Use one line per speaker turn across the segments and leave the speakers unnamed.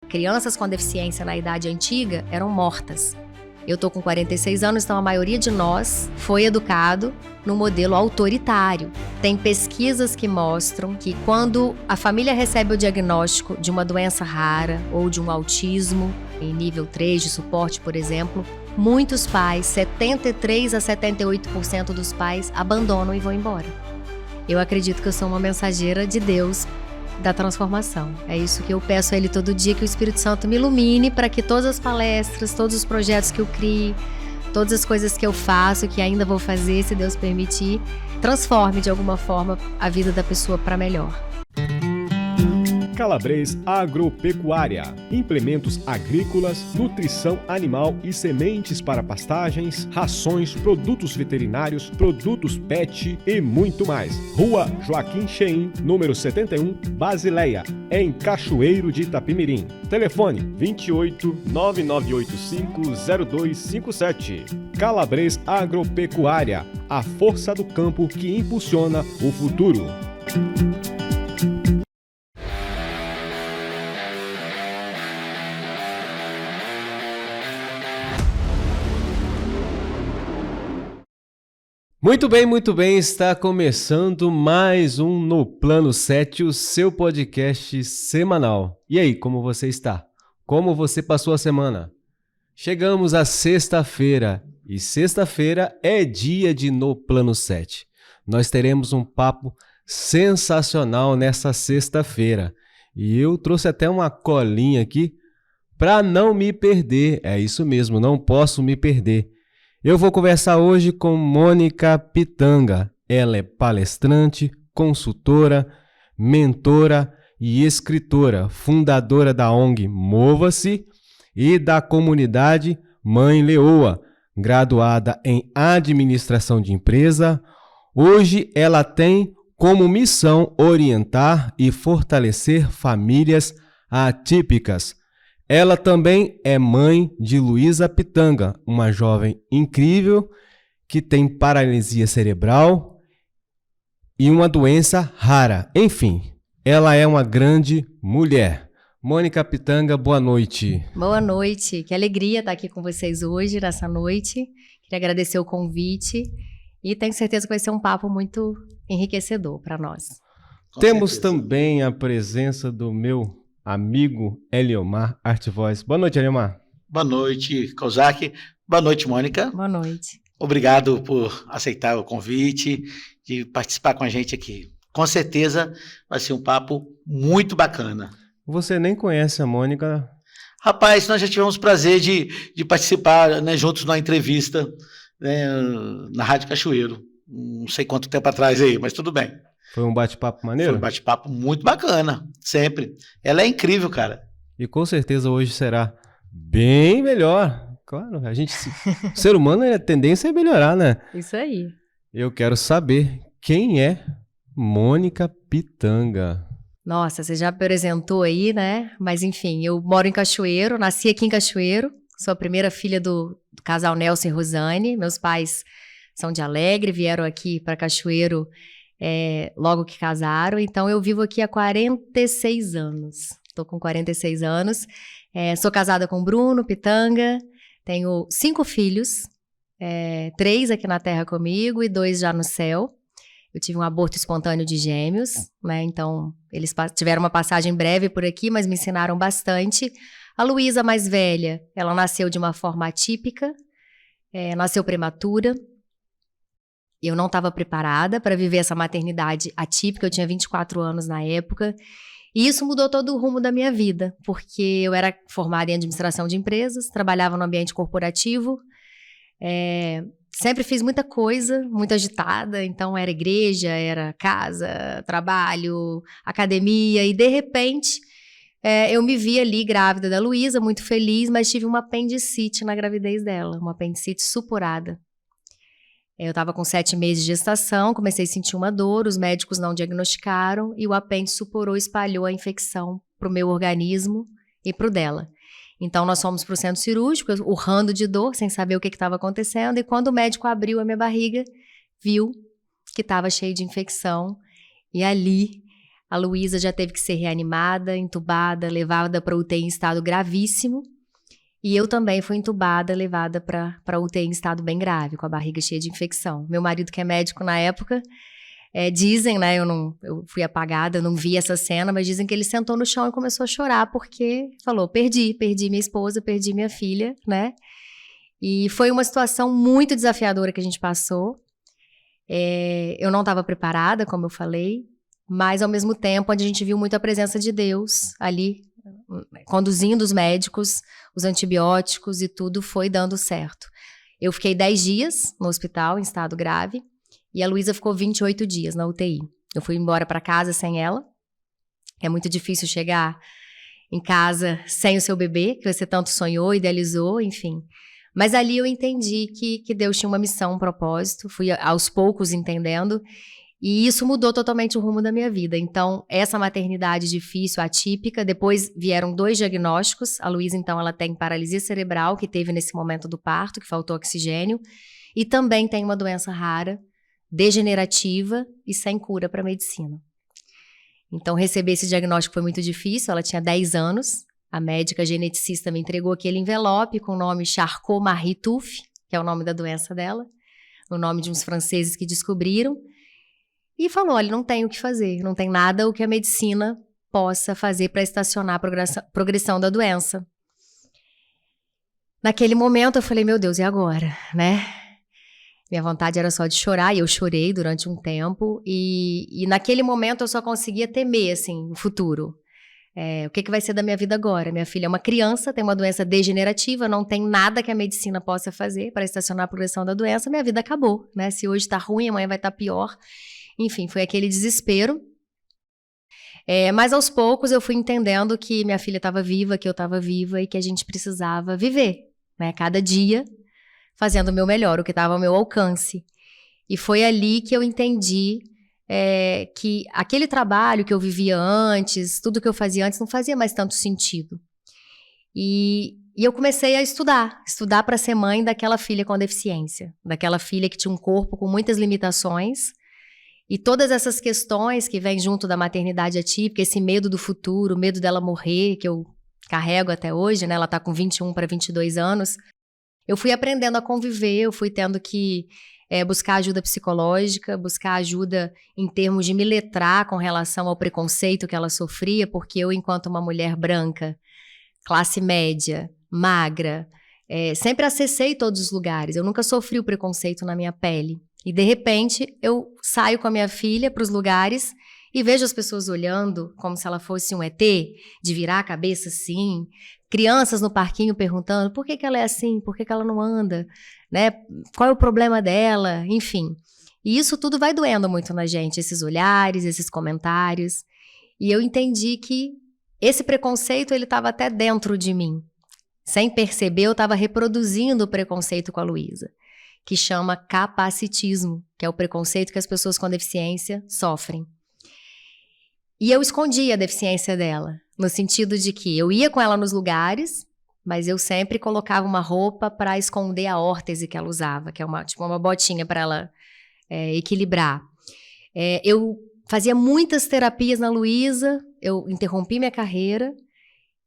Crianças com deficiência na idade antiga eram mortas. Eu tô com 46 anos, então a maioria de nós foi educado no modelo autoritário. Tem pesquisas que mostram que quando a família recebe o diagnóstico de uma doença rara ou de um autismo em nível 3 de suporte, por exemplo, muitos pais, 73 a 78% dos pais, abandonam e vão embora. Eu acredito que eu sou uma mensageira de Deus da transformação. É isso que eu peço a Ele todo dia, que o Espírito Santo me ilumine para que todas as palestras, todos os projetos que eu crie, todas as coisas que eu faço, que ainda vou fazer, se Deus permitir, transforme de alguma forma a vida da pessoa para melhor.
Calabres Agropecuária. Implementos agrícolas, nutrição animal e sementes para pastagens, rações, produtos veterinários, produtos pet e muito mais. Rua Joaquim Cheim, número 71, Basileia, em Cachoeiro de Itapimirim. Telefone 28 9985 0257. Calabres Agropecuária, a força do campo que impulsiona o futuro.
Muito bem, está começando mais um No Plano 7, o seu podcast semanal. E aí, como você está? Como você passou a semana? Chegamos à sexta-feira, e sexta-feira é dia de No Plano 7. Nós teremos um papo sensacional nessa sexta-feira. E eu trouxe até uma colinha aqui para não me perder. É isso mesmo, não posso me perder. Eu vou conversar hoje com Mônica Pitanga. Ela é palestrante, consultora, mentora e escritora, fundadora da ONG Mova-se e da comunidade Mãe Leoa, graduada em administração de empresa. Hoje ela tem como missão orientar e fortalecer famílias atípicas. Ela também é mãe de Luísa Pitanga, uma jovem incrível que tem paralisia cerebral e uma doença rara. Enfim, ela é uma grande mulher. Mônica Pitanga, boa noite.
Boa noite, que alegria estar aqui com vocês hoje, nessa noite. Queria agradecer o convite e tenho certeza que vai ser um papo muito enriquecedor para nós.
Temos também a presença do meu amigo Eliomar Artvoz. Boa noite, Eliomar.
Boa noite, Kozak. Boa noite, Mônica.
Boa noite.
Obrigado por aceitar o convite de participar com a gente aqui. Com certeza vai ser um papo muito bacana.
Você nem conhece a Mônica?
Rapaz, nós já tivemos o prazer de participar, né, juntos numa entrevista, né, na Rádio Cachoeiro. Não sei quanto tempo atrás aí, mas tudo bem.
Foi um bate-papo maneiro?
Foi um bate-papo muito bacana, sempre. Ela é incrível, cara.
E com certeza hoje será bem melhor. Claro, o ser humano, a tendência é melhorar, né?
Isso aí.
Eu quero saber quem é Mônica Pitanga.
Nossa, você já apresentou aí, né? Mas enfim, eu moro em Cachoeiro, nasci aqui em Cachoeiro. Sou a primeira filha do casal Nelson e Rosane. Meus pais são de Alegre, vieram aqui para Cachoeiro logo que casaram, então eu vivo aqui há 46 anos. Estou com 46 anos. Sou casada com Bruno Pitanga, tenho 5 filhos, 3 aqui na terra comigo e 2 já no céu. Eu tive um aborto espontâneo de gêmeos, né? Então eles tiveram uma passagem breve por aqui, mas me ensinaram bastante. A Luísa, mais velha, ela nasceu de uma forma atípica, nasceu prematura. Eu não estava preparada para viver essa maternidade atípica, eu tinha 24 anos na época, e isso mudou todo o rumo da minha vida, porque eu era formada em administração de empresas, trabalhava no ambiente corporativo, sempre fiz muita coisa, muito agitada, então era igreja, era casa, trabalho, academia, e de repente eu me vi ali grávida da Luísa, muito feliz, mas tive uma apendicite na gravidez dela, uma apendicite supurada. Eu estava com 7 meses de gestação, comecei a sentir uma dor, os médicos não diagnosticaram e o apêndice supurou e espalhou a infecção para o meu organismo e para o dela. Então nós fomos para o centro cirúrgico, urrando de dor, sem saber o que estava acontecendo, e quando o médico abriu a minha barriga, viu que estava cheio de infecção, e ali A Luísa já teve que ser reanimada, entubada, levada para UTI em estado gravíssimo. E eu também fui entubada, levada para UTI em estado bem grave, com a barriga cheia de infecção. Meu marido, que é médico na época, dizem, né, eu fui apagada, eu não vi essa cena, mas dizem que ele sentou no chão e começou a chorar, porque falou, perdi minha esposa, perdi minha filha, né? E foi uma situação muito desafiadora que a gente passou. Eu não estava preparada, como eu falei, mas ao mesmo tempo onde a gente viu muito a presença de Deus ali, conduzindo os médicos, os antibióticos e tudo foi dando certo. Eu fiquei 10 dias no hospital em estado grave e a Luísa ficou 28 dias na UTI. Eu fui embora para casa sem ela. É muito difícil chegar em casa sem o seu bebê, que você tanto sonhou, idealizou, enfim. Mas ali eu entendi que Deus tinha uma missão, um propósito, fui aos poucos entendendo, e isso mudou totalmente o rumo da minha vida. Então, essa maternidade difícil, atípica, depois vieram 2 diagnósticos. A Luísa, então, ela tem paralisia cerebral, que teve nesse momento do parto, que faltou oxigênio, e também tem uma doença rara, degenerativa e sem cura para a medicina. Então, receber esse diagnóstico foi muito difícil, ela tinha 10 anos, a médica geneticista me entregou aquele envelope com o nome Charcot-Marie-Tooth, que é o nome da doença dela, o nome de uns franceses que descobriram, e falou, olha, não tem o que fazer, não tem nada o que a medicina possa fazer para estacionar a progressão da doença. Naquele momento eu falei, meu Deus, e agora, né? Minha vontade era só de chorar, e eu chorei durante um tempo, e naquele momento eu só conseguia temer, assim, o futuro. O que vai ser da minha vida agora? Minha filha é uma criança, tem uma doença degenerativa, não tem nada que a medicina possa fazer para estacionar a progressão da doença, minha vida acabou, né? Se hoje tá ruim, amanhã vai estar pior. Enfim, foi aquele desespero. Mas aos poucos eu fui entendendo que minha filha estava viva, que eu estava viva e que a gente precisava viver, né? Cada dia fazendo o meu melhor, o que estava ao meu alcance. E foi ali que eu entendi que aquele trabalho que eu vivia antes, tudo que eu fazia antes não fazia mais tanto sentido. E eu comecei a estudar para ser mãe daquela filha com deficiência, daquela filha que tinha um corpo com muitas limitações, e todas essas questões que vêm junto da maternidade atípica, esse medo do futuro, o medo dela morrer, que eu carrego até hoje, né? Ela está com 21 para 22 anos. Eu fui aprendendo a conviver, eu fui tendo que buscar ajuda psicológica, buscar ajuda em termos de me letrar com relação ao preconceito que ela sofria, porque eu, enquanto uma mulher branca, classe média, magra, sempre acessei todos os lugares, eu nunca sofri o preconceito na minha pele. E, de repente, eu saio com a minha filha para os lugares e vejo as pessoas olhando como se ela fosse um ET, de virar a cabeça assim, crianças no parquinho perguntando por que ela é assim, por que ela não anda, né? Qual é o problema dela, enfim. E isso tudo vai doendo muito na gente, esses olhares, esses comentários. E eu entendi que esse preconceito, ele estava até dentro de mim. Sem perceber, eu estava reproduzindo o preconceito com a Luísa, que chama capacitismo, que é o preconceito que as pessoas com deficiência sofrem. E eu escondia a deficiência dela, no sentido de que eu ia com ela nos lugares, mas eu sempre colocava uma roupa para esconder a órtese que ela usava, que é uma botinha para ela equilibrar. Eu fazia muitas terapias na Luísa, eu interrompi minha carreira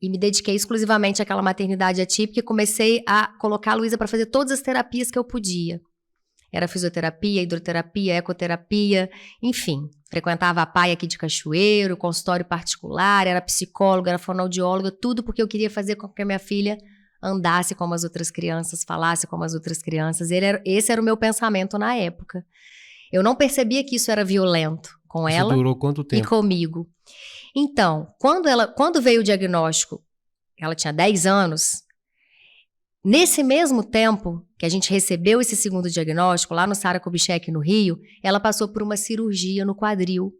e me dediquei exclusivamente àquela maternidade atípica e comecei a colocar a Luísa para fazer todas as terapias que eu podia. Era fisioterapia, hidroterapia, ecoterapia, enfim. Frequentava a PAI aqui de Cachoeiro, consultório particular, era psicóloga, era fonoaudióloga, tudo porque eu queria fazer com que a minha filha andasse como as outras crianças, falasse como as outras crianças. Esse era o meu pensamento na época. Eu não percebia que isso era violento com ela.
Isso durou quanto tempo?
E comigo. Então, quando veio o diagnóstico, ela tinha 10 anos, nesse mesmo tempo que a gente recebeu esse segundo diagnóstico, lá no Sara Kubitschek, no Rio, ela passou por uma cirurgia no quadril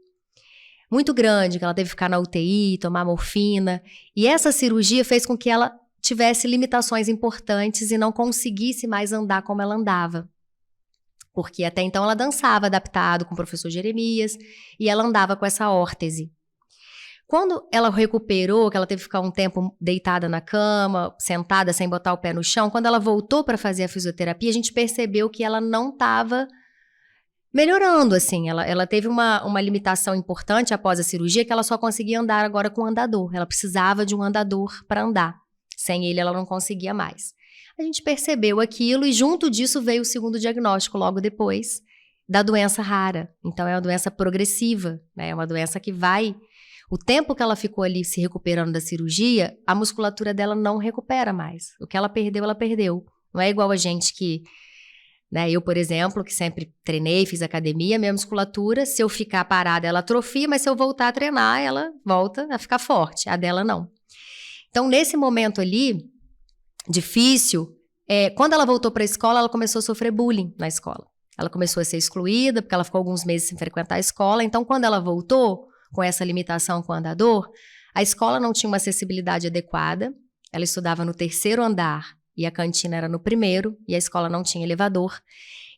muito grande, que ela teve que ficar na UTI, tomar morfina, e essa cirurgia fez com que ela tivesse limitações importantes e não conseguisse mais andar como ela andava. Porque até então ela dançava adaptado com o professor Jeremias, e ela andava com essa órtese. Quando ela recuperou, que ela teve que ficar um tempo deitada na cama, sentada, sem botar o pé no chão, quando ela voltou para fazer a fisioterapia, a gente percebeu que ela não estava melhorando, assim. Ela teve uma limitação importante após a cirurgia, que ela só conseguia andar agora com andador. Ela precisava de um andador para andar. Sem ele, ela não conseguia mais. A gente percebeu aquilo e junto disso veio o segundo diagnóstico logo depois da doença rara. Então, é uma doença progressiva, né? É uma doença que vai... O tempo que ela ficou ali se recuperando da cirurgia, a musculatura dela não recupera mais. O que ela perdeu, ela perdeu. Não é igual a gente que... Né, eu, por exemplo, que sempre treinei, fiz academia, minha musculatura, se eu ficar parada, ela atrofia, mas se eu voltar a treinar, ela volta a ficar forte. A dela, não. Então, nesse momento ali, difícil, quando ela voltou para a escola, ela começou a sofrer bullying na escola. Ela começou a ser excluída, porque ela ficou alguns meses sem frequentar a escola. Então, quando ela voltou, com essa limitação com o andador, a escola não tinha uma acessibilidade adequada. Ela estudava no 3º andar, e a cantina era no 1º, e a escola não tinha elevador.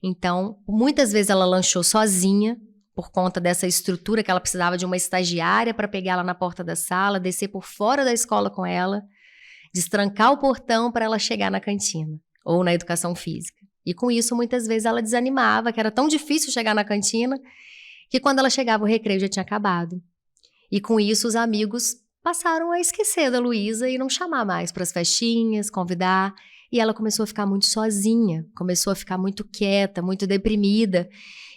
Então, muitas vezes ela lanchou sozinha, por conta dessa estrutura que ela precisava de uma estagiária para pegar ela na porta da sala, descer por fora da escola com ela, destrancar o portão para ela chegar na cantina, ou na educação física. E com isso, muitas vezes ela desanimava, que era tão difícil chegar na cantina, que quando ela chegava o recreio já tinha acabado. E com isso, os amigos passaram a esquecer da Luísa e não chamar mais para as festinhas, convidar. E ela começou a ficar muito sozinha, começou a ficar muito quieta, muito deprimida.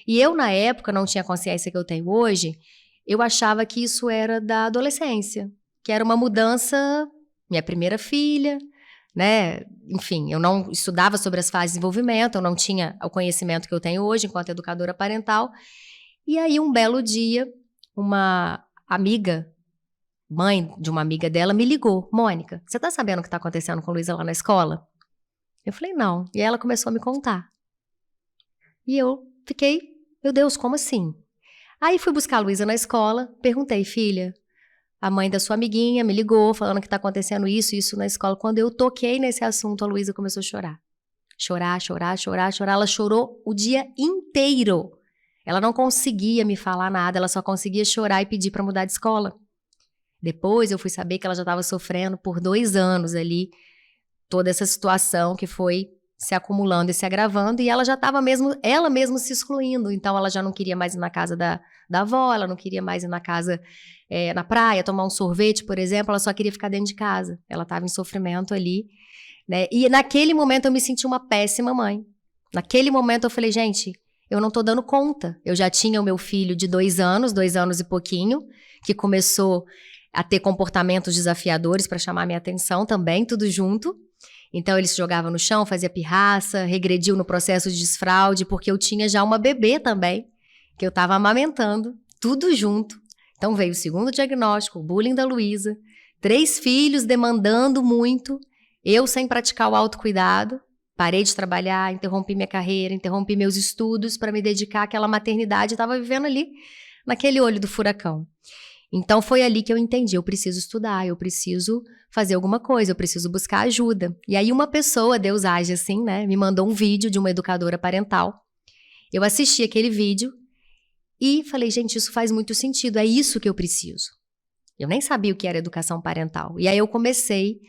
E eu, na época, não tinha a consciência que eu tenho hoje, eu achava que isso era da adolescência, que era uma mudança, minha primeira filha, né? Enfim, eu não estudava sobre as fases de desenvolvimento, eu não tinha o conhecimento que eu tenho hoje enquanto educadora parental. E aí, um belo dia, uma amiga, mãe de uma amiga dela, me ligou. Mônica, você tá sabendo o que tá acontecendo com a Luísa lá na escola? Eu falei, não. E aí ela começou a me contar. E eu fiquei, meu Deus, como assim? Aí fui buscar a Luísa na escola, perguntei, filha, a mãe da sua amiguinha me ligou falando que tá acontecendo isso na escola. Quando eu toquei nesse assunto, a Luísa começou a chorar. Chorar. Ela chorou o dia inteiro. Ela não conseguia me falar nada, ela só conseguia chorar e pedir para mudar de escola. Depois eu fui saber que ela já estava sofrendo por 2 anos ali, toda essa situação que foi se acumulando e se agravando, e ela já estava ela mesma se excluindo. Então ela já não queria mais ir na casa da avó, ela não queria mais ir na casa, na praia, tomar um sorvete, por exemplo, ela só queria ficar dentro de casa. Ela estava em sofrimento ali, né? E naquele momento eu me senti uma péssima mãe. Naquele momento eu falei, gente, eu não tô dando conta. Eu já tinha o meu filho de 2 anos e pouquinho, que começou a ter comportamentos desafiadores para chamar minha atenção também, tudo junto. Então ele se jogava no chão, fazia pirraça, regrediu no processo de desfraude, porque eu tinha já uma bebê também, que eu estava amamentando, tudo junto. Então veio o segundo diagnóstico, o bullying da Luísa, 3 filhos demandando muito, eu sem praticar o autocuidado. Parei de trabalhar, interrompi minha carreira, interrompi meus estudos para me dedicar àquela maternidade. Estava vivendo ali, naquele olho do furacão. Então foi ali que eu entendi, eu preciso estudar, eu preciso fazer alguma coisa, eu preciso buscar ajuda. E aí uma pessoa, Deus age assim, né, me mandou um vídeo de uma educadora parental. Eu assisti aquele vídeo e falei, gente, isso faz muito sentido, é isso que eu preciso. Eu nem sabia o que era educação parental. E aí eu comecei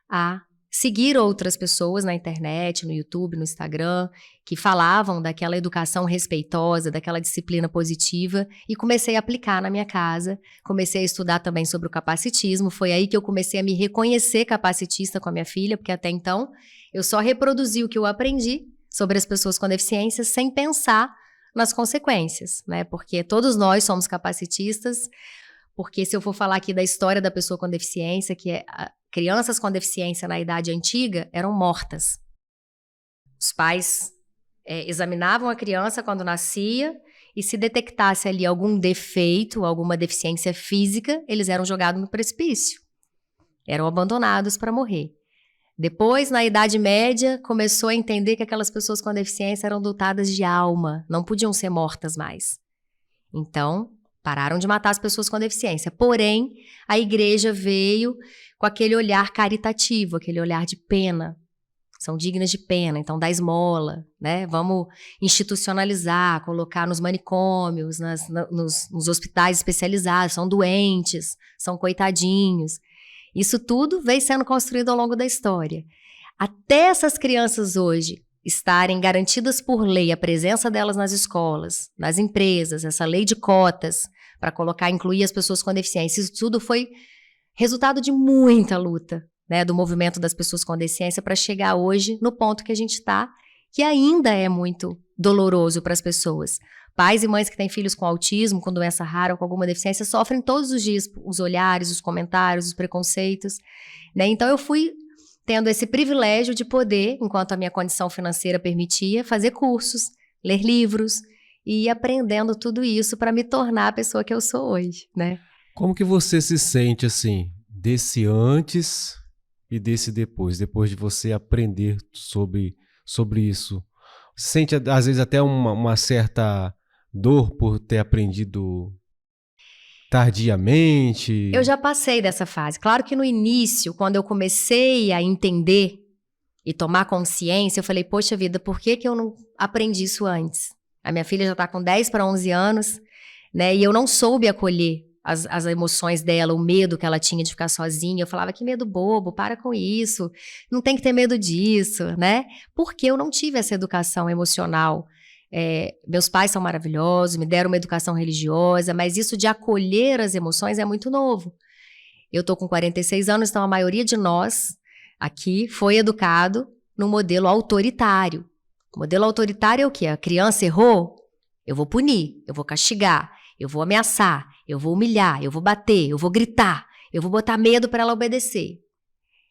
a seguir outras pessoas na internet, no YouTube, no Instagram, que falavam daquela educação respeitosa, daquela disciplina positiva, e comecei a aplicar na minha casa. Comecei a estudar também sobre o capacitismo. Foi aí que eu comecei a me reconhecer capacitista com a minha filha, porque até então eu só reproduzi o que eu aprendi sobre as pessoas com deficiência sem pensar nas consequências, né? Porque todos nós somos capacitistas. Porque se eu for falar aqui da história da pessoa com deficiência, que crianças com deficiência na idade antiga eram mortas. Os pais examinavam a criança quando nascia e se detectasse ali algum defeito, alguma deficiência física, eles eram jogados no precipício. Eram abandonados para morrer. Depois, na Idade Média, começou a entender que aquelas pessoas com deficiência eram dotadas de alma, não podiam ser mortas mais. Então, pararam de matar as pessoas com deficiência. Porém, a igreja veio com aquele olhar caritativo, aquele olhar de pena. São dignas de pena, então dá esmola, né? Vamos institucionalizar, colocar nos manicômios, nos hospitais especializados, são doentes, são coitadinhos. Isso tudo veio sendo construído ao longo da história. Até essas crianças hoje estarem garantidas por lei a presença delas nas escolas, nas empresas, essa lei de cotas para incluir as pessoas com deficiência, isso tudo foi resultado de muita luta, né, do movimento das pessoas com deficiência para chegar hoje no ponto que a gente está, que ainda é muito doloroso para as pessoas. Pais e mães que têm filhos com autismo, com doença rara ou com alguma deficiência, sofrem todos os dias os olhares, os comentários, os preconceitos, né? Então eu fui tendo esse privilégio de poder, enquanto a minha condição financeira permitia, fazer cursos, ler livros e ir aprendendo tudo isso para me tornar a pessoa que eu sou hoje, né?
Como que você se sente, assim, desse antes e desse depois de você aprender sobre isso? Você sente, às vezes, até uma certa dor por ter aprendido tardiamente?
Eu já passei dessa fase. Claro que no início, quando eu comecei a entender e tomar consciência, eu falei, poxa vida, por que eu não aprendi isso antes? A minha filha já está com 10 para 11 anos, né? E eu não soube acolher as emoções dela, o medo que ela tinha de ficar sozinha. Eu falava, que medo bobo, para com isso, não tem que ter medo disso, né? Porque eu não tive essa educação emocional. Meus pais são maravilhosos, me deram uma educação religiosa, mas isso de acolher as emoções é muito novo. Eu tô com 46 anos, então a maioria de nós aqui foi educado num modelo autoritário. O modelo autoritário é o quê? A criança errou, eu vou punir, eu vou castigar, eu vou ameaçar, eu vou humilhar, eu vou bater, eu vou gritar, eu vou botar medo para ela obedecer.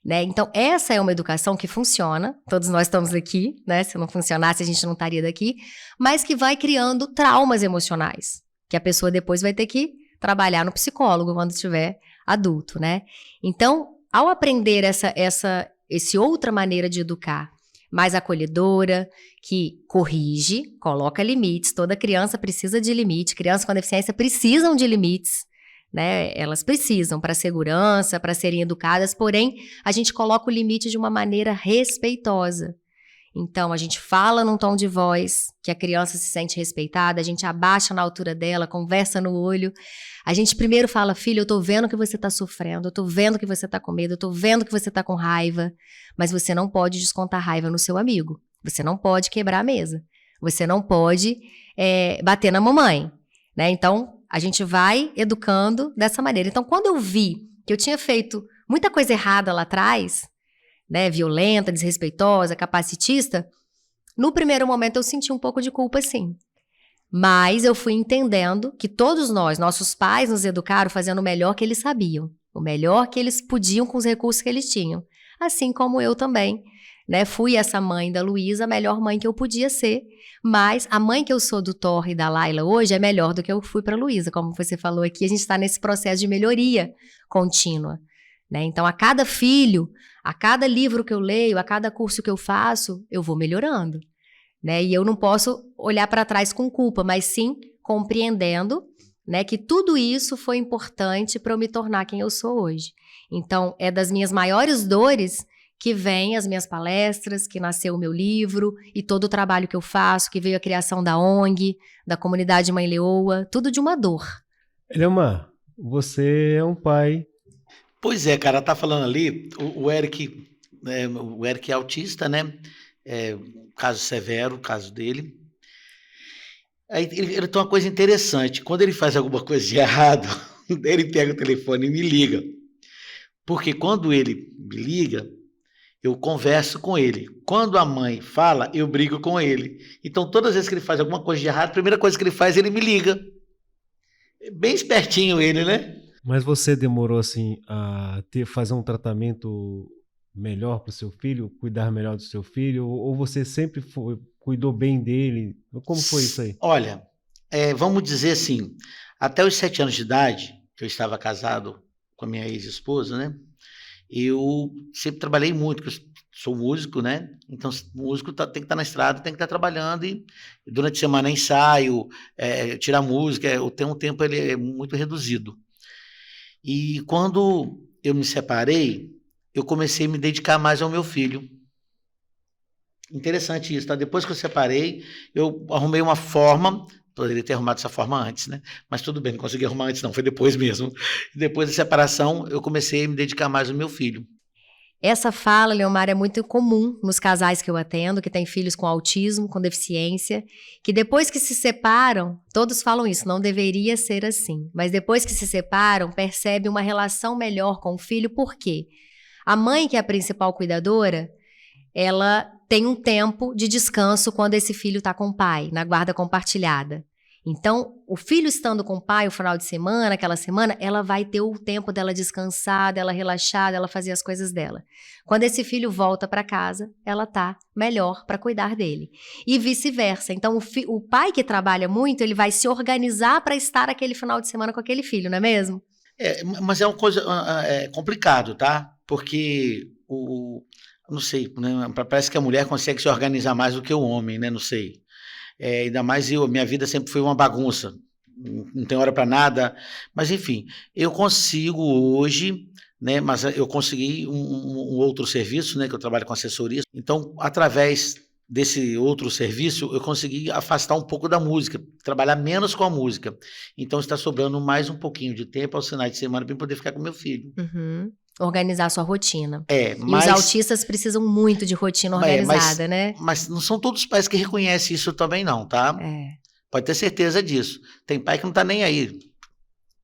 Né? Então, essa é uma educação que funciona, todos nós estamos aqui, né? Se não funcionasse, a gente não estaria daqui, mas que vai criando traumas emocionais, que a pessoa depois vai ter que trabalhar no psicólogo quando estiver adulto, né? Então, ao aprender essa outra maneira de educar, mais acolhedora, que corrige, coloca limites, toda criança precisa de limite, crianças com deficiência precisam de limites, né? Elas precisam para segurança, para serem educadas, porém, a gente coloca o limite de uma maneira respeitosa. Então, a gente fala num tom de voz que a criança se sente respeitada, a gente abaixa na altura dela, conversa no olho. A gente primeiro fala, filho, eu tô vendo que você tá sofrendo, eu tô vendo que você tá com medo, eu tô vendo que você tá com raiva, mas você não pode descontar raiva no seu amigo. Você não pode quebrar a mesa. Você não pode bater na mamãe, né? Então, a gente vai educando dessa maneira. Então, quando eu vi que eu tinha feito muita coisa errada lá atrás, né, violenta, desrespeitosa, capacitista, no primeiro momento eu senti um pouco de culpa, sim. Mas eu fui entendendo que todos nós, nossos pais nos educaram fazendo o melhor que eles sabiam, o melhor que eles podiam com os recursos que eles tinham. Assim como eu também, né, fui essa mãe da Luísa, a melhor mãe que eu podia ser, mas a mãe que eu sou do Thor e da Laila hoje é melhor do que eu fui para a Luísa. Como você falou aqui, a gente está nesse processo de melhoria contínua, né? Então, a cada filho, a cada livro que eu leio, a cada curso que eu faço, eu vou melhorando, né? E eu não posso olhar para trás com culpa, mas sim compreendendo, né, que tudo isso foi importante para eu me tornar quem eu sou hoje. Então, é das minhas maiores dores que vem as minhas palestras, que nasceu o meu livro e todo o trabalho que eu faço, que veio a criação da ONG, da comunidade Mãe Leoa, tudo de uma dor.
Eliomar, você é um pai.
Pois é, cara, tá falando ali, o Eric é autista, né? Caso severo, o caso dele. Aí ele tem uma coisa interessante, quando ele faz alguma coisa de errado, ele pega o telefone e me liga. Porque quando ele me liga, eu converso com ele. Quando a mãe fala, eu brigo com ele. Então, todas as vezes que ele faz alguma coisa de errado, a primeira coisa que ele faz, ele me liga. Bem espertinho ele, né?
Mas você demorou, assim, a fazer um tratamento melhor para o seu filho, cuidar melhor do seu filho? Ou você sempre cuidou bem dele? Como foi isso aí?
Olha, vamos dizer assim, até os 7 anos de idade, que eu estava casado com a minha ex-esposa, né? Eu sempre trabalhei muito, porque eu sou músico, né? Então, músico tem que estar na estrada, tem que estar trabalhando, e durante a semana ensaio, tirar música, tem um tempo ele é muito reduzido. E quando eu me separei, eu comecei a me dedicar mais ao meu filho. Interessante isso, tá? Depois que eu separei, eu arrumei uma forma. Poderia ter arrumado essa forma antes, né? Mas tudo bem, não consegui arrumar antes, não, foi depois mesmo. Depois da separação, eu comecei a me dedicar mais ao meu filho.
Essa fala, Leomar, é muito comum nos casais que eu atendo, que têm filhos com autismo, com deficiência, que depois que se separam, todos falam isso, não deveria ser assim, mas depois que se separam, percebe uma relação melhor com o filho, por quê? A mãe, que é a principal cuidadora, ela tem um tempo de descanso quando esse filho está com o pai, na guarda compartilhada. Então, o filho estando com o pai o final de semana, aquela semana, ela vai ter o tempo dela descansar, dela relaxar, dela fazer as coisas dela. Quando esse filho volta para casa, ela tá melhor para cuidar dele. E vice-versa. Então, o pai que trabalha muito, ele vai se organizar para estar aquele final de semana com aquele filho, não é mesmo?
Mas é uma coisa complicado, tá? Porque não sei, né? Parece que a mulher consegue se organizar mais do que o homem, né? Não sei. Ainda mais minha vida sempre foi uma bagunça, não tem hora para nada, mas enfim, eu consigo hoje, né, mas eu consegui um outro serviço, né, que eu trabalho com assessoria, então através desse outro serviço eu consegui afastar um pouco da música, trabalhar menos com a música, então está sobrando mais um pouquinho de tempo aos finais de semana para poder ficar com meu filho.
Uhum. Organizar a sua rotina.
E
os autistas precisam muito de rotina organizada, né?
Mas não são todos os pais que reconhecem isso também não, tá? Pode ter certeza disso. Tem pai que não tá nem aí.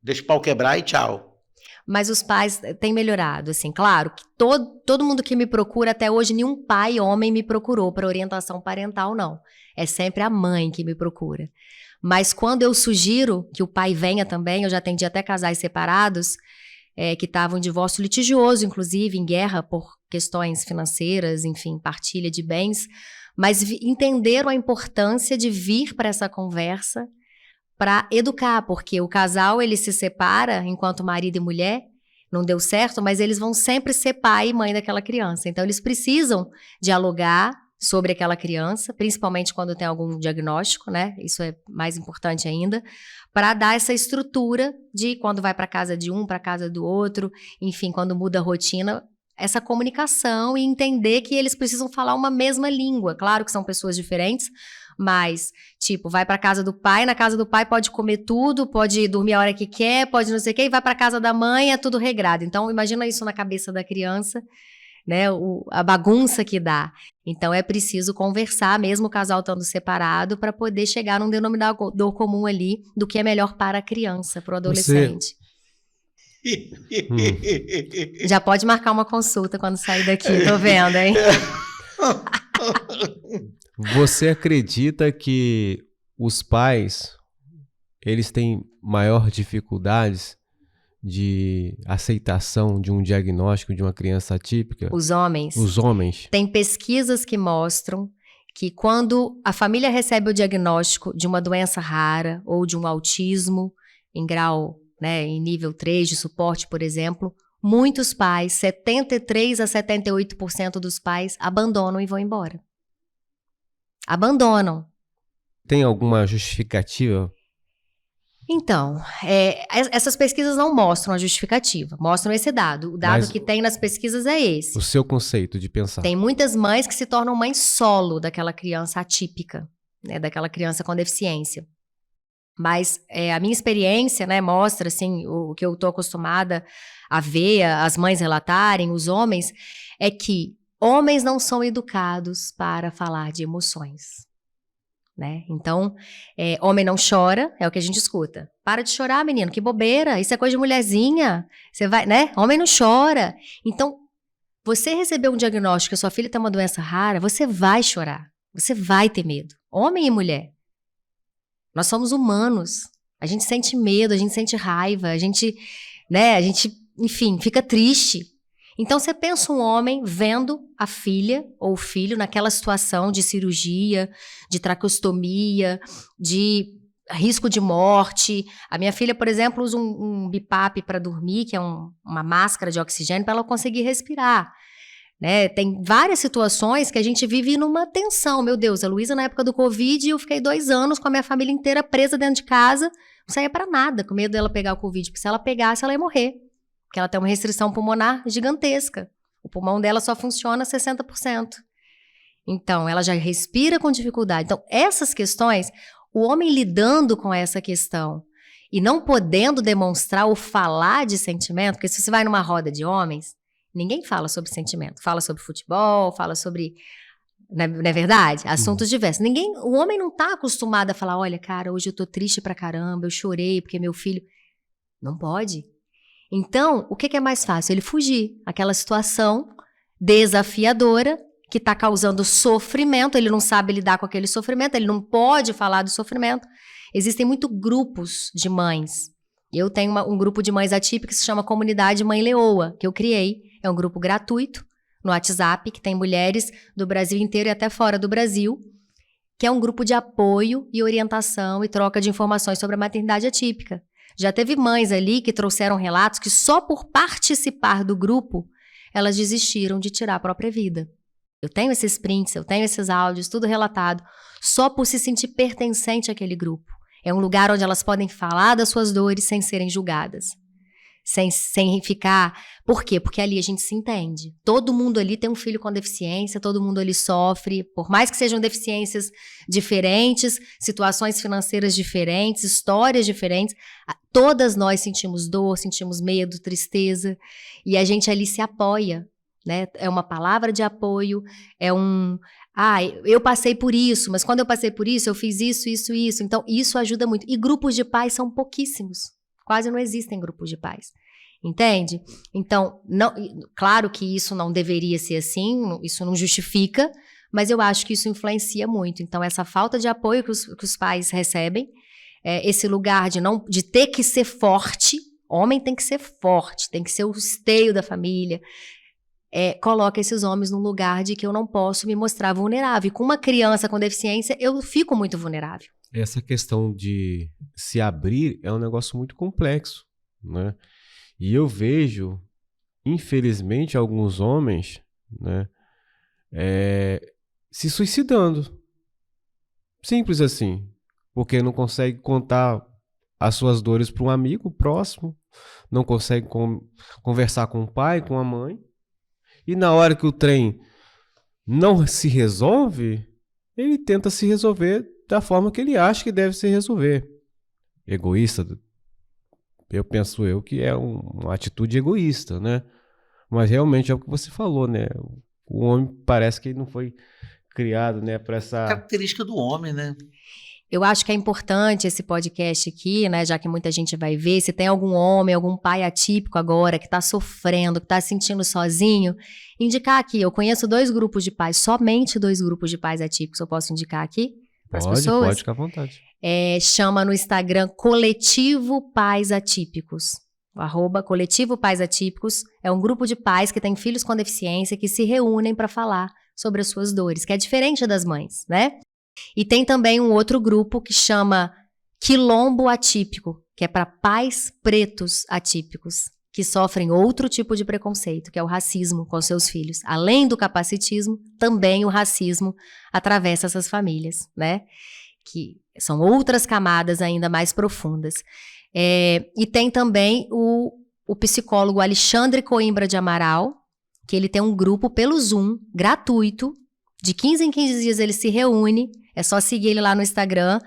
Deixa o pau quebrar e tchau.
Mas os pais têm melhorado, assim, claro, que todo mundo que me procura, até hoje, nenhum pai homem me procurou para orientação parental, não. É sempre a mãe que me procura. Mas quando eu sugiro que o pai venha também, eu já atendi até casais separados, que estavam em divórcio litigioso, inclusive, em guerra por questões financeiras, enfim, partilha de bens, mas entenderam a importância de vir para essa conversa para educar, porque o casal, ele se separa enquanto marido e mulher, não deu certo, mas eles vão sempre ser pai e mãe daquela criança, então eles precisam dialogar sobre aquela criança, principalmente quando tem algum diagnóstico, né? Isso é mais importante ainda, para dar essa estrutura de quando vai para casa de um, para casa do outro, enfim, quando muda a rotina, essa comunicação e entender que eles precisam falar uma mesma língua. Claro que são pessoas diferentes, mas, tipo, vai para casa do pai, na casa do pai pode comer tudo, pode dormir a hora que quer, pode não sei o quê, e vai para casa da mãe, é tudo regrado. Então, imagina isso na cabeça da criança, né, a bagunça que dá. Então é preciso conversar, mesmo o casal estando separado, para poder chegar num denominador comum ali do que é melhor para a criança, para o adolescente. Já pode marcar uma consulta quando sair daqui, tô vendo, hein?
Você acredita que os pais, eles têm maior dificuldades de aceitação de um diagnóstico de uma criança atípica?
Os homens.
Os homens.
Tem pesquisas que mostram que quando a família recebe o diagnóstico de uma doença rara ou de um autismo em grau, né, em nível 3 de suporte, por exemplo, muitos pais, 73 a 78% dos pais, abandonam e vão embora. Abandonam.
Tem alguma justificativa?
Então, essas pesquisas não mostram a justificativa, mostram esse dado. O dado que tem nas pesquisas é esse.
O seu conceito de pensar.
Tem muitas mães que se tornam mães solo daquela criança atípica, né, daquela criança com deficiência. Mas a minha experiência, né, mostra, assim, o que eu estou acostumada a ver as mães relatarem, os homens, é que homens não são educados para falar de emoções. Né? Então, homem não chora, é o que a gente escuta. Para de chorar, menino, que bobeira, isso é coisa de mulherzinha. Você vai, né? Homem não chora. Então, você recebeu um diagnóstico que a sua filha tem uma doença rara, você vai chorar, você vai ter medo. Homem e mulher. Nós somos humanos. A gente sente medo, a gente sente raiva, a gente, enfim, fica triste. Então, você pensa um homem vendo a filha ou o filho naquela situação de cirurgia, de traqueostomia, de risco de morte. A minha filha, por exemplo, usa um BiPAP para dormir, que é uma máscara de oxigênio, para ela conseguir respirar. Né? Tem várias situações que a gente vive numa tensão. Meu Deus, a Luísa, na época do Covid, eu fiquei 2 anos com a minha família inteira presa dentro de casa, não saía para nada, com medo dela pegar o Covid, porque se ela pegasse, ela ia morrer. Porque ela tem uma restrição pulmonar gigantesca. O pulmão dela só funciona 60%. Então, ela já respira com dificuldade. Então, essas questões, o homem lidando com essa questão e não podendo demonstrar ou falar de sentimento, porque se você vai numa roda de homens, Ninguém fala sobre sentimento. Fala sobre futebol, fala sobre... Não é verdade? Assuntos diversos. O homem não tá acostumado a falar, olha, cara, hoje eu tô triste pra caramba, eu chorei porque meu filho... Não pode. Então, o que é mais fácil? Ele fugir. Aquela situação desafiadora que tá causando sofrimento, ele não sabe lidar com aquele sofrimento, ele não pode falar do sofrimento. Existem muitos grupos de mães. Eu tenho um grupo de mães atípicas que se chama Comunidade Mãe Leoa, que eu criei. É um grupo gratuito no WhatsApp, que tem mulheres do Brasil inteiro e até fora do Brasil, que é um grupo de apoio e orientação e troca de informações sobre a maternidade atípica. Já teve mães ali que trouxeram relatos que só por participar do grupo, elas desistiram de tirar a própria vida. Eu tenho esses prints, eu tenho esses áudios, tudo relatado, só por se sentir pertencente àquele grupo. É um lugar onde elas podem falar das suas dores sem serem julgadas. Sem ficar... Por quê? Porque ali a gente se entende. Todo mundo ali tem um filho com deficiência, todo mundo ali sofre, por mais que sejam deficiências diferentes, situações financeiras diferentes, histórias diferentes, todas nós sentimos dor, sentimos medo, tristeza, e a gente ali se apoia, né? É uma palavra de apoio, é um... eu passei por isso, mas quando eu passei por isso, eu fiz isso, isso, isso. Então, isso ajuda muito. E grupos de pais são pouquíssimos. Quase não existem grupos de pais. Entende? Então, claro que isso não deveria ser assim, isso não justifica, mas eu acho que isso influencia muito. Então, essa falta de apoio que os pais recebem, esse lugar de ter que ser forte, homem tem que ser forte, tem que ser o esteio da família, coloca esses homens num lugar de que eu não posso me mostrar vulnerável. E com uma criança com deficiência, eu fico muito vulnerável.
Essa questão de se abrir é um negócio muito complexo, né? E eu vejo, infelizmente, alguns homens, né, se suicidando. Simples assim. Porque não consegue contar as suas dores para um amigo próximo, não consegue conversar com o pai, com a mãe. E na hora que o trem não se resolve, ele tenta se resolver da forma que ele acha que deve se resolver. Egoísta, eu penso que é uma atitude egoísta, né? Mas realmente é o que você falou, né? O homem parece que ele não foi criado, né, para essa...
Característica do homem, né?
Eu acho que é importante esse podcast aqui, né, já que muita gente vai ver, se tem algum homem, algum pai atípico agora que está sofrendo, que está se sentindo sozinho, indicar aqui. Eu conheço 2 grupos de pais, somente 2 grupos de pais atípicos, eu posso indicar aqui para as pessoas?
Pode, ficar à vontade.
Chama no Instagram Coletivo Pais Atípicos. O @Coletivo Pais Atípicos é um grupo de pais que têm filhos com deficiência que se reúnem para falar sobre as suas dores, que é diferente das mães, né? E tem também um outro grupo que chama Quilombo Atípico, que é para pais pretos atípicos, que sofrem outro tipo de preconceito, que é o racismo com seus filhos. Além do capacitismo, também o racismo atravessa essas famílias, né? Que são outras camadas ainda mais profundas. E tem também o psicólogo Alexandre Coimbra de Amaral, que ele tem um grupo pelo Zoom, gratuito, de 15 em 15 dias ele se reúne, é só seguir ele lá no Instagram,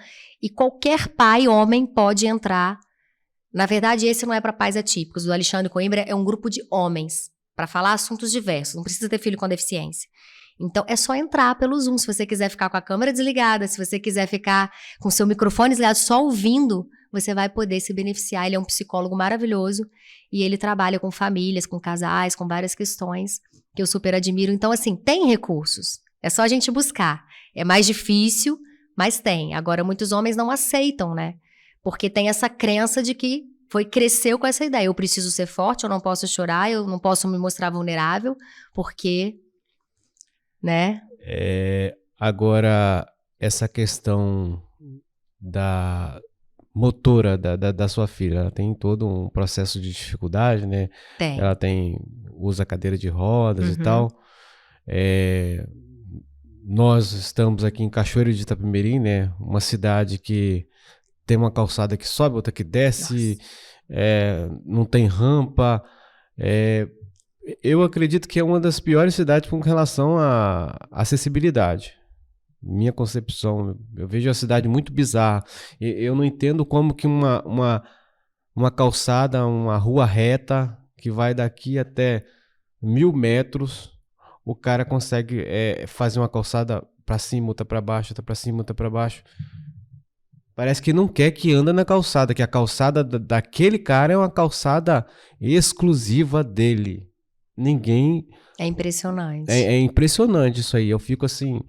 e qualquer pai, homem, pode entrar. Na verdade, esse não é para pais atípicos, o Alexandre Coimbra é um grupo de homens, para falar assuntos diversos, não precisa ter filho com deficiência. Então, é só entrar pelo Zoom, se você quiser ficar com a câmera desligada, se você quiser ficar com o seu microfone desligado, só ouvindo, você vai poder se beneficiar. Ele é um psicólogo maravilhoso e ele trabalha com famílias, com casais, com várias questões que eu super admiro. Então, assim, tem recursos, é só a gente buscar. É mais difícil, mas tem. Agora, muitos homens não aceitam, né? Porque tem essa crença de que cresceu com essa ideia. Eu preciso ser forte, eu não posso chorar, eu não posso me mostrar vulnerável, porque... né?
Agora, essa questão da motora da sua filha, ela tem todo um processo de dificuldade, né?
Tem.
Ela usa cadeira de rodas e tal. Nós estamos aqui em Cachoeiro de Itapemirim, né? Uma cidade que tem uma calçada que sobe, outra que desce, não tem rampa. Eu acredito que é uma das piores cidades com relação à acessibilidade. Minha concepção, eu vejo a cidade muito bizarra. Eu não entendo como que uma calçada, uma rua reta, que vai daqui até 1.000 metros, o cara consegue fazer uma calçada pra cima, outra pra baixo, outra pra cima, outra pra baixo. Parece que não quer que anda na calçada, que a calçada daquele cara é uma calçada exclusiva dele. Ninguém...
É impressionante.
É impressionante isso aí. Eu fico assim...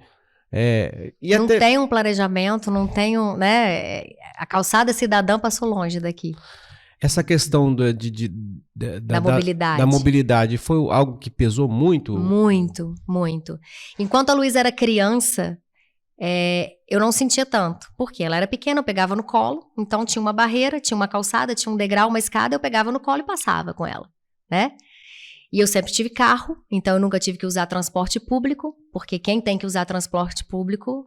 E
não
até...
tem um planejamento, não tem um... né? A calçada cidadã passou longe daqui.
Essa questão
da mobilidade.
Da mobilidade foi algo que pesou muito?
Muito, muito. Enquanto a Luísa era criança... eu não sentia tanto, porque ela era pequena, eu pegava no colo, então tinha uma barreira, tinha uma calçada, tinha um degrau, uma escada, eu pegava no colo e passava com ela, né? E eu sempre tive carro, então eu nunca tive que usar transporte público, porque quem tem que usar transporte público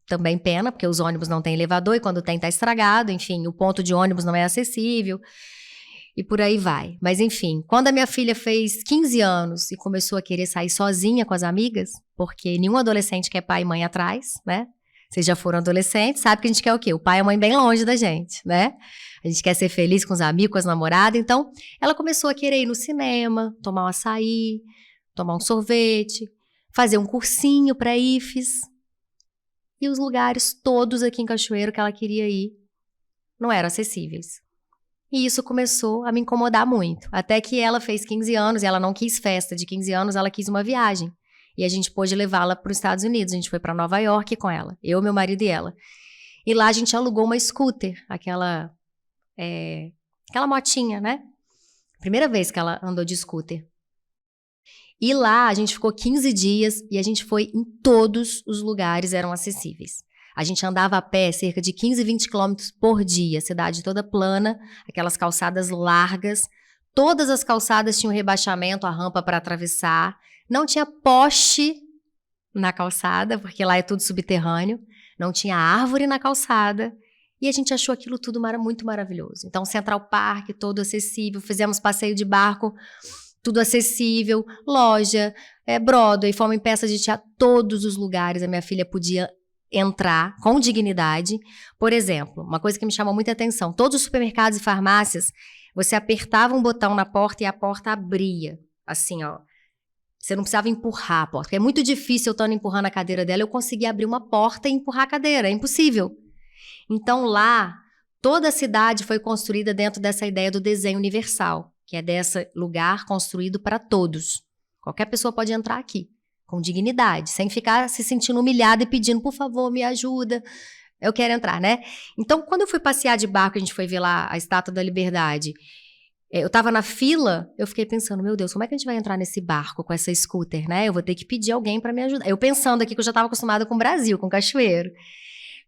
também pena, porque os ônibus não têm elevador e quando tem tá estragado, enfim, o ponto de ônibus não é acessível e por aí vai. Mas enfim, quando a minha filha fez 15 anos e começou a querer sair sozinha com as amigas, porque nenhum adolescente quer pai e mãe atrás, né? Vocês já foram adolescentes, sabe que a gente quer o quê? O pai e a mãe bem longe da gente, né? A gente quer ser feliz com os amigos, com as namoradas. Então, ela começou a querer ir no cinema, tomar um açaí, tomar um sorvete, fazer um cursinho para IFES. E os lugares todos aqui em Cachoeiro que ela queria ir não eram acessíveis. E isso começou a me incomodar muito. Até que ela fez 15 anos e ela não quis festa de 15 anos, ela quis uma viagem. E a gente pôde levá-la para os Estados Unidos. A gente foi para Nova York com ela. Eu, meu marido e ela. E lá a gente alugou uma scooter. Aquela motinha, né? Primeira vez que ela andou de scooter. E lá a gente ficou 15 dias e a gente foi em todos os lugares eram acessíveis. A gente andava a pé cerca de 15, 20 quilômetros por dia. Cidade toda plana, aquelas calçadas largas. Todas as calçadas tinham rebaixamento, a rampa para atravessar. Não tinha poste na calçada, porque lá é tudo subterrâneo. Não tinha árvore na calçada. E a gente achou aquilo tudo muito maravilhoso. Então, Central Park, todo acessível. Fizemos passeio de barco, tudo acessível. Loja, Broadway, fomos em peça de teatro. Todos os lugares a minha filha podia entrar com dignidade. Por exemplo, uma coisa que me chamou muita atenção. Todos os supermercados e farmácias, você apertava um botão na porta e a porta abria. Assim, ó. Você não precisava empurrar a porta. Porque é muito difícil eu estando empurrando a cadeira dela, eu conseguir abrir uma porta e empurrar a cadeira. É impossível. Então lá, toda a cidade foi construída dentro dessa ideia do desenho universal, que é desse lugar construído para todos. Qualquer pessoa pode entrar aqui, com dignidade, sem ficar se sentindo humilhada e pedindo, por favor, me ajuda, eu quero entrar, né? Então, quando eu fui passear de barco, a gente foi ver lá a Estátua da Liberdade, eu estava na fila, eu fiquei pensando, meu Deus, como é que a gente vai entrar nesse barco com essa scooter, né? Eu vou ter que pedir alguém para me ajudar. Eu pensando aqui que eu já estava acostumada com o Brasil, com Cachoeiro.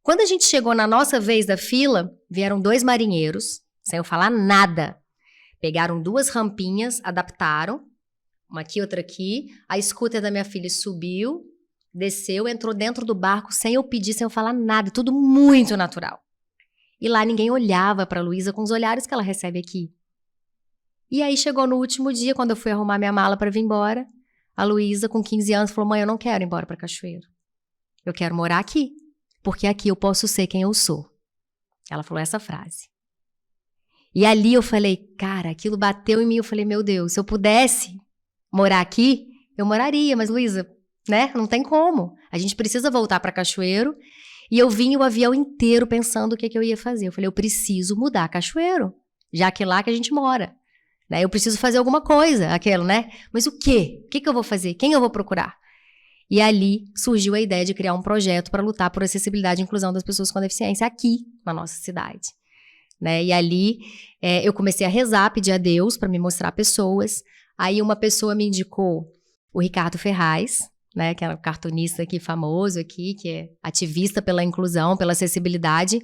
Quando a gente chegou na nossa vez da fila, vieram 2 marinheiros, sem eu falar nada. Pegaram 2 rampinhas, adaptaram, uma aqui, outra aqui. A scooter da minha filha subiu, desceu, entrou dentro do barco sem eu pedir, sem eu falar nada. Tudo muito natural. E lá ninguém olhava para a Luísa com os olhares que ela recebe aqui. E aí chegou no último dia, quando eu fui arrumar minha mala para vir embora, a Luísa, com 15 anos, falou, mãe, eu não quero ir embora para Cachoeiro. Eu quero morar aqui. Porque aqui eu posso ser quem eu sou. Ela falou essa frase. E ali eu falei, cara, aquilo bateu em mim. Eu falei, meu Deus, se eu pudesse morar aqui, eu moraria. Mas, Luísa, né? Não tem como. A gente precisa voltar para Cachoeiro. E eu vim o avião inteiro pensando o que eu ia fazer. Eu falei, eu preciso mudar Cachoeiro, já que é lá que a gente mora. Né? Eu preciso fazer alguma coisa, aquilo, né? Mas o quê? O que eu vou fazer? Quem eu vou procurar? E ali surgiu a ideia de criar um projeto para lutar por acessibilidade e inclusão das pessoas com deficiência aqui na nossa cidade. Né? E ali eu comecei a rezar, pedir a Deus para me mostrar pessoas. Aí uma pessoa me indicou o Ricardo Ferraz, né, que é um cartunista aqui famoso aqui, que é ativista pela inclusão, pela acessibilidade.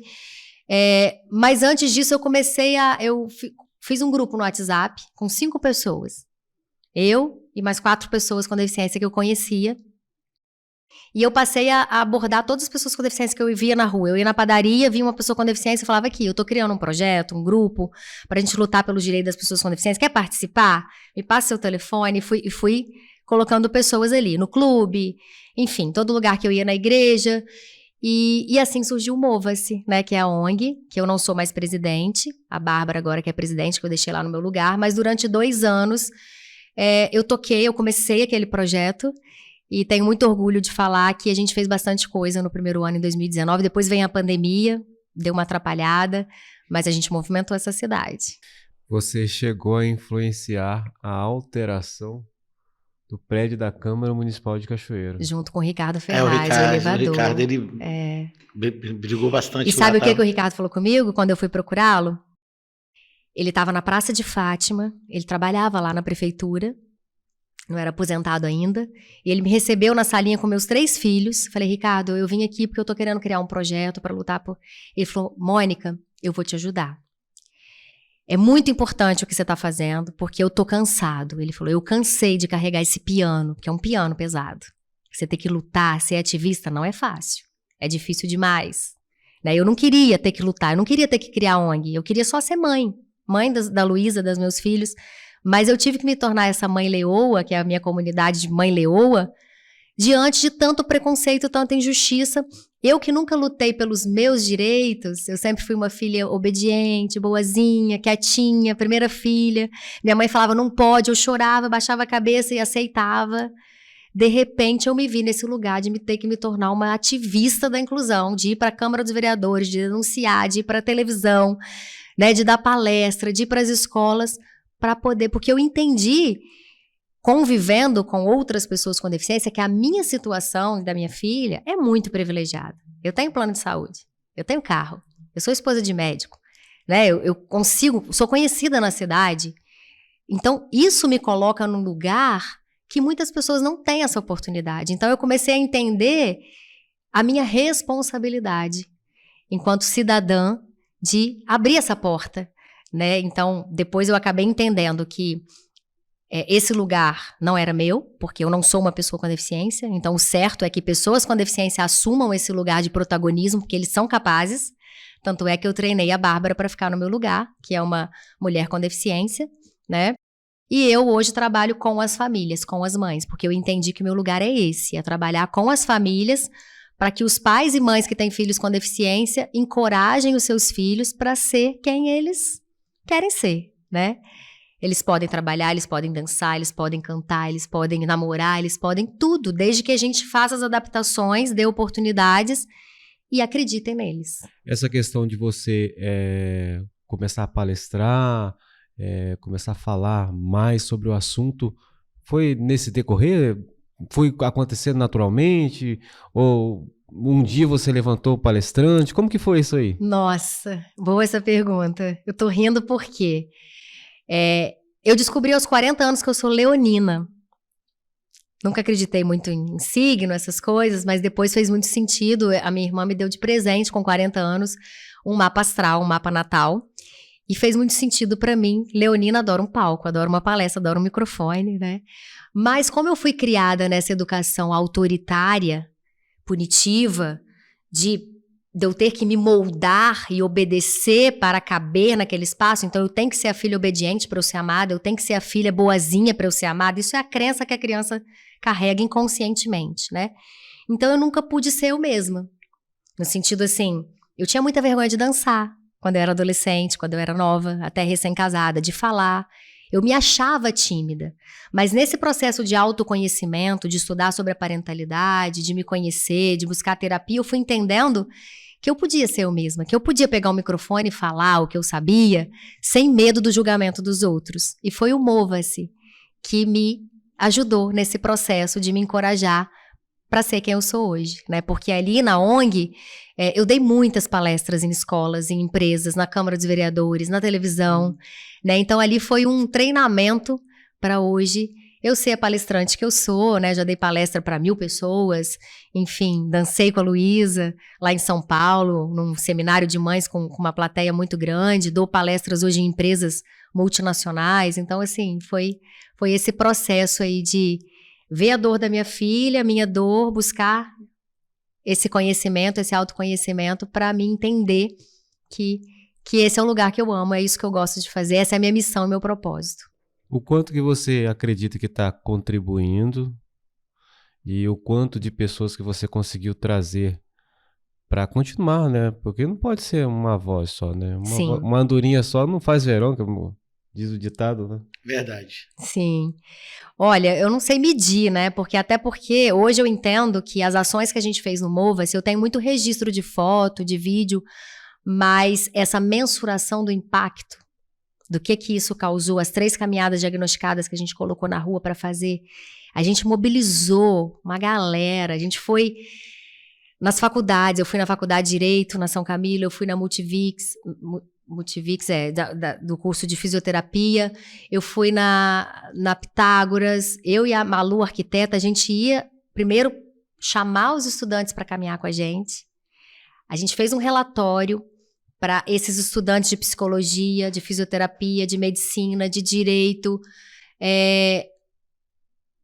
Mas antes disso eu fiz um grupo no WhatsApp com 5 pessoas. Eu e mais 4 pessoas com deficiência que eu conhecia. E eu passei a abordar todas as pessoas com deficiência que eu via na rua. Eu ia na padaria, via uma pessoa com deficiência e falava aqui, eu tô criando um projeto, um grupo, pra gente lutar pelos direitos das pessoas com deficiência. Quer participar? Me passa seu telefone. E fui colocando pessoas ali, no clube, enfim, todo lugar que eu ia na igreja. E assim surgiu o Mova-se, né, que é a ONG, que eu não sou mais presidente. A Bárbara agora que é presidente, que eu deixei lá no meu lugar. Mas durante 2 anos... eu comecei aquele projeto e tenho muito orgulho de falar que a gente fez bastante coisa no primeiro ano, em 2019. Depois veio a pandemia, deu uma atrapalhada, mas a gente movimentou essa cidade.
Você chegou a influenciar a alteração do prédio da Câmara Municipal de Cachoeiro.
Junto com o Ricardo Ferraz, o elevador.
O Ricardo, ele brigou bastante.
E sabe o que o Ricardo falou comigo quando eu fui procurá-lo? Ele estava na Praça de Fátima, ele trabalhava lá na prefeitura, não era aposentado ainda, e ele me recebeu na salinha com meus 3 filhos. Falei, Ricardo, eu vim aqui porque eu tô querendo criar um projeto para lutar por... Ele falou, Mônica, eu vou te ajudar. É muito importante o que você tá fazendo, porque eu tô cansado. Ele falou, eu cansei de carregar esse piano, que é um piano pesado. Você ter que lutar, ser ativista, não é fácil. É difícil demais. Né? Eu não queria ter que lutar, eu não queria ter que criar ONG, eu queria só ser mãe da Luísa, dos meus filhos, mas eu tive que me tornar essa mãe leoa, que é a minha comunidade de mãe leoa, diante de tanto preconceito, tanta injustiça. Eu que nunca lutei pelos meus direitos, eu sempre fui uma filha obediente, boazinha, quietinha, primeira filha. Minha mãe falava, não pode, eu chorava, baixava a cabeça e aceitava. De repente, eu me vi nesse lugar de ter que me tornar uma ativista da inclusão, de ir para a Câmara dos Vereadores, de denunciar, de ir para a televisão, né, de dar palestra, de ir para as escolas, para poder... Porque eu entendi, convivendo com outras pessoas com deficiência, que a minha situação da minha filha é muito privilegiada. Eu tenho plano de saúde, eu tenho carro, eu sou esposa de médico, né, eu consigo, sou conhecida na cidade. Então, isso me coloca num lugar que muitas pessoas não têm essa oportunidade. Então, eu comecei a entender a minha responsabilidade enquanto cidadã de abrir essa porta, né? Então, depois eu acabei entendendo que esse lugar não era meu, porque eu não sou uma pessoa com deficiência. Então, o certo é que pessoas com deficiência assumam esse lugar de protagonismo, porque eles são capazes. Tanto é que eu treinei a Bárbara para ficar no meu lugar, que é uma mulher com deficiência, né? E eu hoje trabalho com as famílias, com as mães, porque eu entendi que o meu lugar é esse, é trabalhar com as famílias para que os pais e mães que têm filhos com deficiência encorajem os seus filhos para ser quem eles querem ser, né? Eles podem trabalhar, eles podem dançar, eles podem cantar, eles podem namorar, eles podem tudo, desde que a gente faça as adaptações, dê oportunidades e acreditem neles.
Essa questão de você começar a palestrar, começar a falar mais sobre o assunto, foi nesse decorrer? Foi acontecendo naturalmente? Ou um dia você levantou o palestrante? Como que foi isso aí?
Nossa, boa essa pergunta. Eu tô rindo porque eu descobri aos 40 anos que eu sou leonina. Nunca acreditei muito em signo, essas coisas, mas depois fez muito sentido. A minha irmã me deu de presente, com 40 anos, um mapa astral, um mapa natal. E fez muito sentido pra mim. Leonina adora um palco, adora uma palestra, adora um microfone, né? Mas como eu fui criada nessa educação autoritária, punitiva, de eu ter que me moldar e obedecer para caber naquele espaço, então eu tenho que ser a filha obediente para eu ser amada, eu tenho que ser a filha boazinha para eu ser amada, isso é a crença que a criança carrega inconscientemente, né? Então eu nunca pude ser eu mesma. No sentido assim, eu tinha muita vergonha de dançar, quando eu era adolescente, quando eu era nova, até recém-casada, de falar. Eu me achava tímida. Mas nesse processo de autoconhecimento, de estudar sobre a parentalidade, de me conhecer, de buscar terapia, eu fui entendendo que eu podia ser eu mesma, que eu podia pegar o microfone e falar o que eu sabia, sem medo do julgamento dos outros. E foi o Mova-se que me ajudou nesse processo de me encorajar para ser quem eu sou hoje, né? Porque ali na ONG, eu dei muitas palestras em escolas, em empresas, na Câmara dos Vereadores, na televisão, né? Então ali foi um treinamento para hoje eu ser a palestrante que eu sou, né? Já dei palestra para 1000 pessoas, enfim, dancei com a Luísa lá em São Paulo, num seminário de mães com uma plateia muito grande, dou palestras hoje em empresas multinacionais. Então, assim, foi esse processo aí de ver a dor da minha filha, minha dor, buscar esse conhecimento, esse autoconhecimento para me entender que esse é o lugar que eu amo, é isso que eu gosto de fazer, essa é a minha missão, meu propósito.
O quanto que você acredita que está contribuindo e o quanto de pessoas que você conseguiu trazer para continuar, né? Porque não pode ser uma voz só, né? Uma andorinha só não faz verão, diz o ditado, né?
Verdade.
Sim. Olha, eu não sei medir, né? Até porque hoje eu entendo que as ações que a gente fez no Mova-se, eu tenho muito registro de foto, de vídeo, mas essa mensuração do impacto, do que isso causou, as 3 caminhadas diagnosticadas que a gente colocou na rua para fazer, a gente mobilizou uma galera, a gente foi nas faculdades, eu fui na Faculdade de Direito, na São Camilo, eu fui na Multivix do curso de fisioterapia, eu fui na Pitágoras, eu e a Malu, arquiteta, a gente ia primeiro chamar os estudantes para caminhar com a gente fez um relatório para esses estudantes de psicologia, de fisioterapia, de medicina, de direito,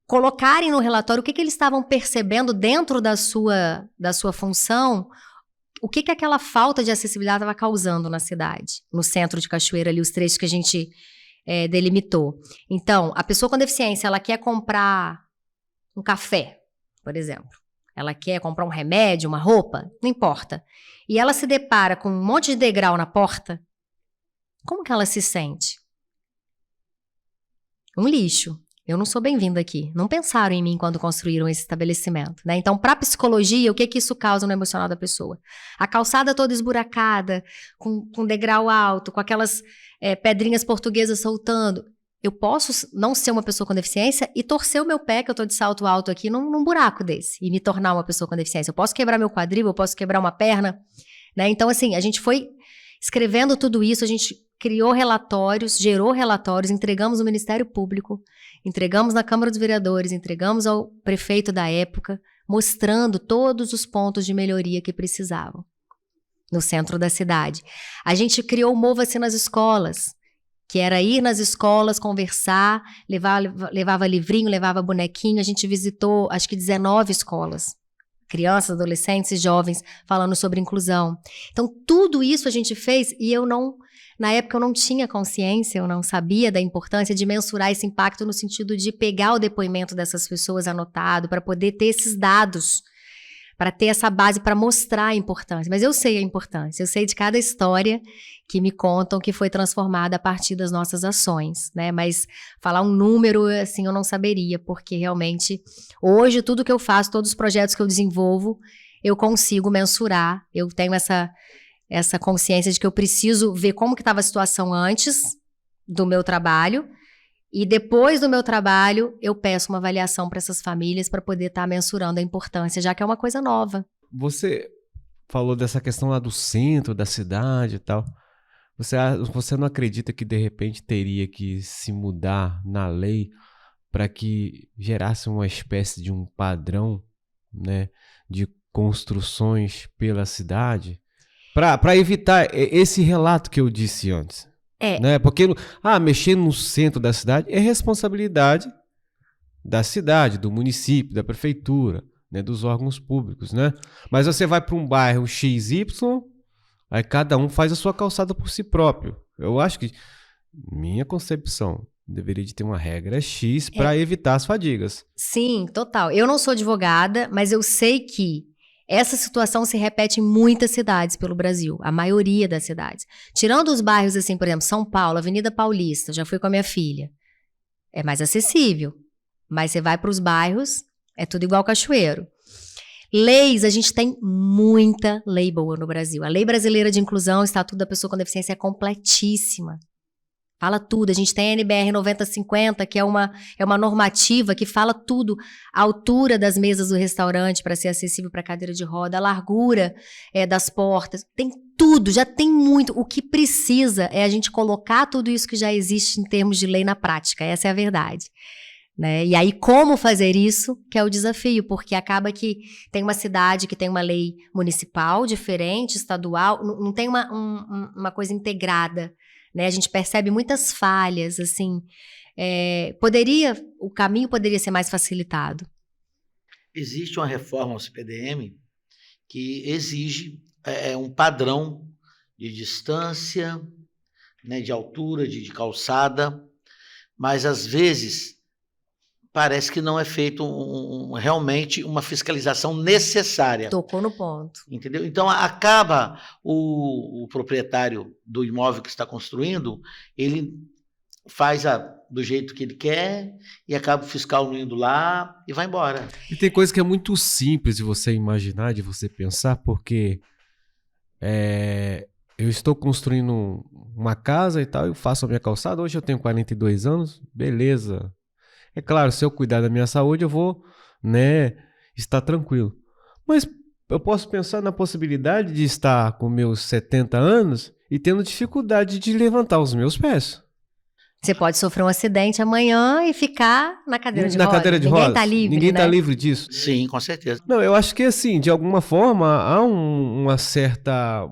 colocarem no relatório o que eles estavam percebendo dentro da sua função, o que aquela falta de acessibilidade estava causando na cidade, no centro de Cachoeira, ali os trechos que a gente delimitou. Então, a pessoa com deficiência, ela quer comprar um café, por exemplo. Ela quer comprar um remédio, uma roupa, não importa. E ela se depara com um monte de degrau na porta, como que ela se sente? Um lixo. Eu não sou bem-vinda aqui. Não pensaram em mim quando construíram esse estabelecimento, né? Então, para a psicologia, o que isso causa no emocional da pessoa? A calçada toda esburacada, com degrau alto, com aquelas pedrinhas portuguesas soltando. Eu posso não ser uma pessoa com deficiência e torcer o meu pé, que eu tô de salto alto aqui, num buraco desse, e me tornar uma pessoa com deficiência. Eu posso quebrar meu quadril, eu posso quebrar uma perna, né? Então, assim, a gente foi escrevendo tudo isso, a gente criou relatórios, gerou relatórios, entregamos no Ministério Público, entregamos na Câmara dos Vereadores, entregamos ao prefeito da época, mostrando todos os pontos de melhoria que precisavam no centro da cidade. A gente criou o Mova-se nas escolas, que era ir nas escolas, conversar, levava livrinho, levava bonequinho. A gente visitou, acho que 19 escolas, crianças, adolescentes e jovens, falando sobre inclusão. Então, tudo isso a gente fez e na época eu não tinha consciência, eu não sabia da importância de mensurar esse impacto no sentido de pegar o depoimento dessas pessoas anotado, para poder ter esses dados, para ter essa base para mostrar a importância. Mas eu sei a importância, eu sei de cada história que me contam que foi transformada a partir das nossas ações, né? Mas falar um número, assim, eu não saberia, porque realmente, hoje, tudo que eu faço, todos os projetos que eu desenvolvo, eu consigo mensurar, eu tenho essa consciência de que eu preciso ver como que estava a situação antes do meu trabalho, e depois do meu trabalho, eu peço uma avaliação para essas famílias para poder estar mensurando a importância, já que é uma coisa nova.
Você falou dessa questão lá do centro, da cidade e tal. Você não acredita que, de repente, teria que se mudar na lei para que gerasse uma espécie de um padrão, né, de construções pela cidade? Para evitar esse relato que eu disse antes. Né? Porque mexer no centro da cidade é responsabilidade da cidade, do município, da prefeitura, né, dos órgãos públicos, né? Mas você vai para um bairro XY, aí cada um faz a sua calçada por si próprio. Eu acho que, minha concepção, deveria de ter uma regra X para evitar as fadigas.
Sim, total. Eu não sou advogada, mas eu sei que essa situação se repete em muitas cidades pelo Brasil, a maioria das cidades. Tirando os bairros, assim, por exemplo, São Paulo, Avenida Paulista, já fui com a minha filha. É mais acessível. Mas você vai para os bairros, é tudo igual Cachoeiro. Leis, a gente tem muita lei boa no Brasil. A Lei Brasileira de Inclusão, o Estatuto da Pessoa com Deficiência é completíssima. Fala tudo. A gente tem a NBR 9050, que é uma normativa que fala tudo. A altura das mesas do restaurante para ser acessível para cadeira de roda, a largura das portas. Tem tudo, já tem muito. O que precisa é a gente colocar tudo isso que já existe em termos de lei na prática. Essa é a verdade. Né? E aí, como fazer isso, que é o desafio, porque acaba que tem uma cidade que tem uma lei municipal diferente, estadual, não tem uma coisa integrada. Né? A gente percebe muitas falhas, assim, o caminho poderia ser mais facilitado.
Existe uma reforma ao CPDM que exige um padrão de distância, né, de altura, de calçada, mas às vezes parece que não é feito realmente uma fiscalização necessária.
Tocou no ponto.
Entendeu? Então, acaba o proprietário do imóvel que está construindo, ele faz do jeito que ele quer e acaba o fiscal não indo lá e vai embora.
E tem coisa que é muito simples de você imaginar, de você pensar, porque eu estou construindo uma casa e tal, eu faço a minha calçada, hoje eu tenho 42 anos, beleza. É claro, se eu cuidar da minha saúde, eu vou, né, estar tranquilo. Mas eu posso pensar na possibilidade de estar com meus 70 anos e tendo dificuldade de levantar os meus pés.
Você pode sofrer um acidente amanhã e ficar na cadeira de rodas.
Cadeira de
Ninguém
rodas.
tá livre,
Ninguém
né?
tá livre disso.
Sim, com certeza.
Não, eu acho que assim, de alguma forma, há uma certa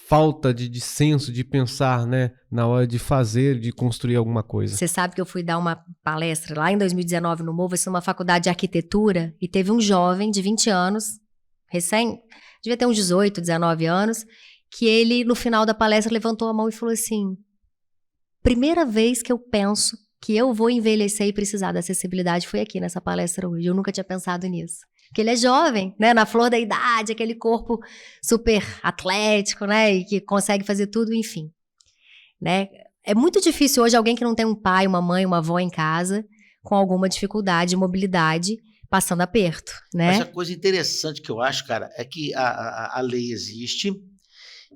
falta de senso de pensar, né, na hora de fazer, de construir alguma coisa.
Você sabe que eu fui dar uma palestra lá em 2019 no MOVA, numa faculdade de arquitetura, e teve um jovem de 20 anos, devia ter uns 18, 19 anos, que ele, no final da palestra, levantou a mão e falou assim: primeira vez que eu penso que eu vou envelhecer e precisar da acessibilidade foi aqui nessa palestra hoje. Eu nunca tinha pensado nisso. Porque ele é jovem, né? Na flor da idade, aquele corpo super atlético, né? E que consegue fazer tudo, enfim. Né? É muito difícil hoje alguém que não tem um pai, uma mãe, uma avó em casa, com alguma dificuldade de mobilidade, passando aperto, né?
Mas a coisa interessante que eu acho, cara, é que a lei existe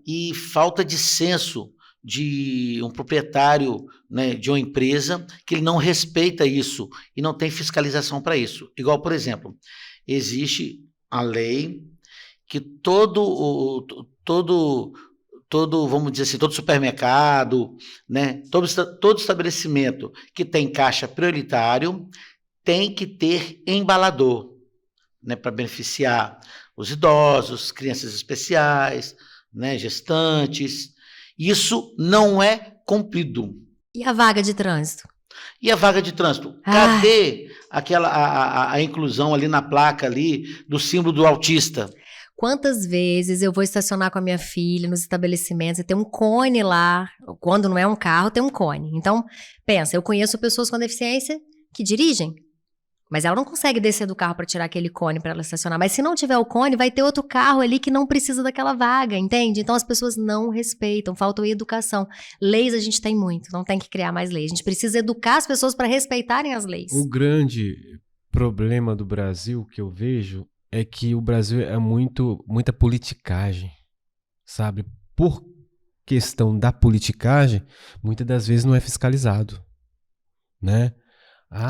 e falta de senso de um proprietário, né, de uma empresa que ele não respeita isso e não tem fiscalização para isso. Igual, por exemplo, existe a lei que todo, vamos dizer assim, todo supermercado, né, todo estabelecimento que tem caixa prioritário tem que ter embalador, né, para beneficiar os idosos, crianças especiais, né, gestantes. Isso não é cumprido.
E a vaga de trânsito?
E a vaga de trânsito? Cadê a inclusão ali na placa ali do símbolo do autista?
Quantas vezes eu vou estacionar com a minha filha nos estabelecimentos e tem um cone lá, quando não é um carro, tem um cone. Então, pensa, eu conheço pessoas com deficiência que dirigem, mas ela não consegue descer do carro para tirar aquele cone para ela estacionar. Mas se não tiver o cone, vai ter outro carro ali que não precisa daquela vaga, entende? Então as pessoas não respeitam, falta educação. Leis a gente tem muito, não tem que criar mais leis. A gente precisa educar as pessoas para respeitarem as leis.
O grande problema do Brasil que eu vejo é que o Brasil é muita politicagem, sabe? Por questão da politicagem, muitas das vezes não é fiscalizado, né?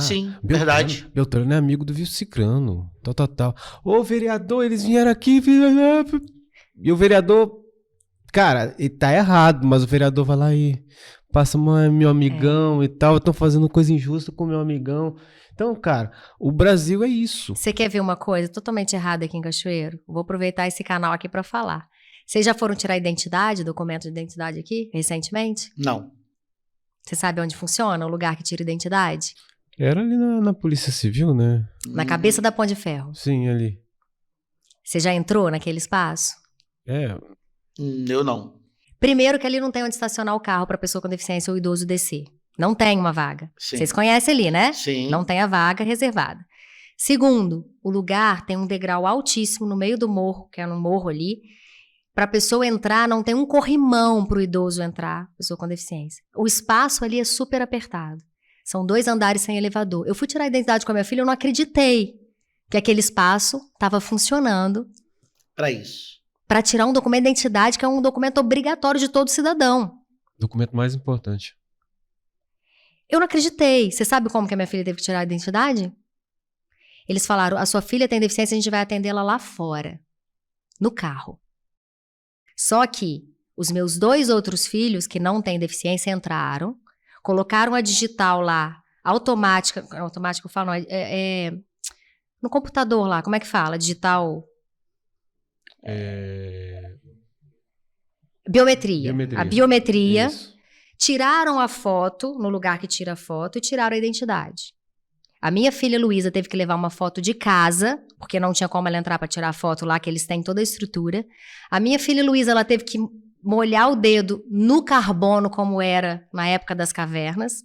Sim,
Beltrano,
verdade.
Beltrano é amigo do vice-ciclano, tal. Ô, vereador, eles vieram aqui e o vereador, cara, ele tá errado, mas o vereador vai lá e passa meu amigão e tal, estão fazendo coisa injusta com meu amigão. Então, cara, o Brasil é isso.
Você quer ver uma coisa totalmente errada aqui em Cachoeiro? Vou aproveitar esse canal aqui para falar. Vocês já foram tirar identidade, documento de identidade aqui, recentemente?
Não.
Você sabe onde funciona o lugar que tira identidade?
Era ali na Polícia Civil, né?
Na cabeça da Ponte de Ferro.
Sim, ali.
Você já entrou naquele espaço?
Eu não.
Primeiro que ali não tem onde estacionar o carro para pessoa com deficiência ou idoso descer. Não tem uma vaga.
Sim.
Vocês conhecem ali, né?
Sim.
Não tem a vaga reservada. Segundo, o lugar tem um degrau altíssimo no meio do morro, que é no morro ali. Para a pessoa entrar, não tem um corrimão para o idoso entrar, pessoa com deficiência. O espaço ali é super apertado. São 2 andares sem elevador. Eu fui tirar a identidade com a minha filha, eu não acreditei que aquele espaço estava funcionando.
Para isso.
Para tirar um documento de identidade, que é um documento obrigatório de todo cidadão.
Documento mais importante.
Eu não acreditei. Você sabe como que a minha filha teve que tirar a identidade? Eles falaram, a sua filha tem deficiência, a gente vai atendê-la lá fora, no carro. Só que os meus 2 outros filhos, que não têm deficiência, entraram, colocaram a digital lá, automática eu falo, no computador lá, como é que fala? Digital... Biometria. A biometria.
Isso.
Tiraram a foto, no lugar que tira a foto, e tiraram a identidade. A minha filha Luísa teve que levar uma foto de casa, porque não tinha como ela entrar para tirar a foto lá, que eles têm toda a estrutura. A minha filha Luísa, ela teve que molhar o dedo no carbono, como era na época das cavernas.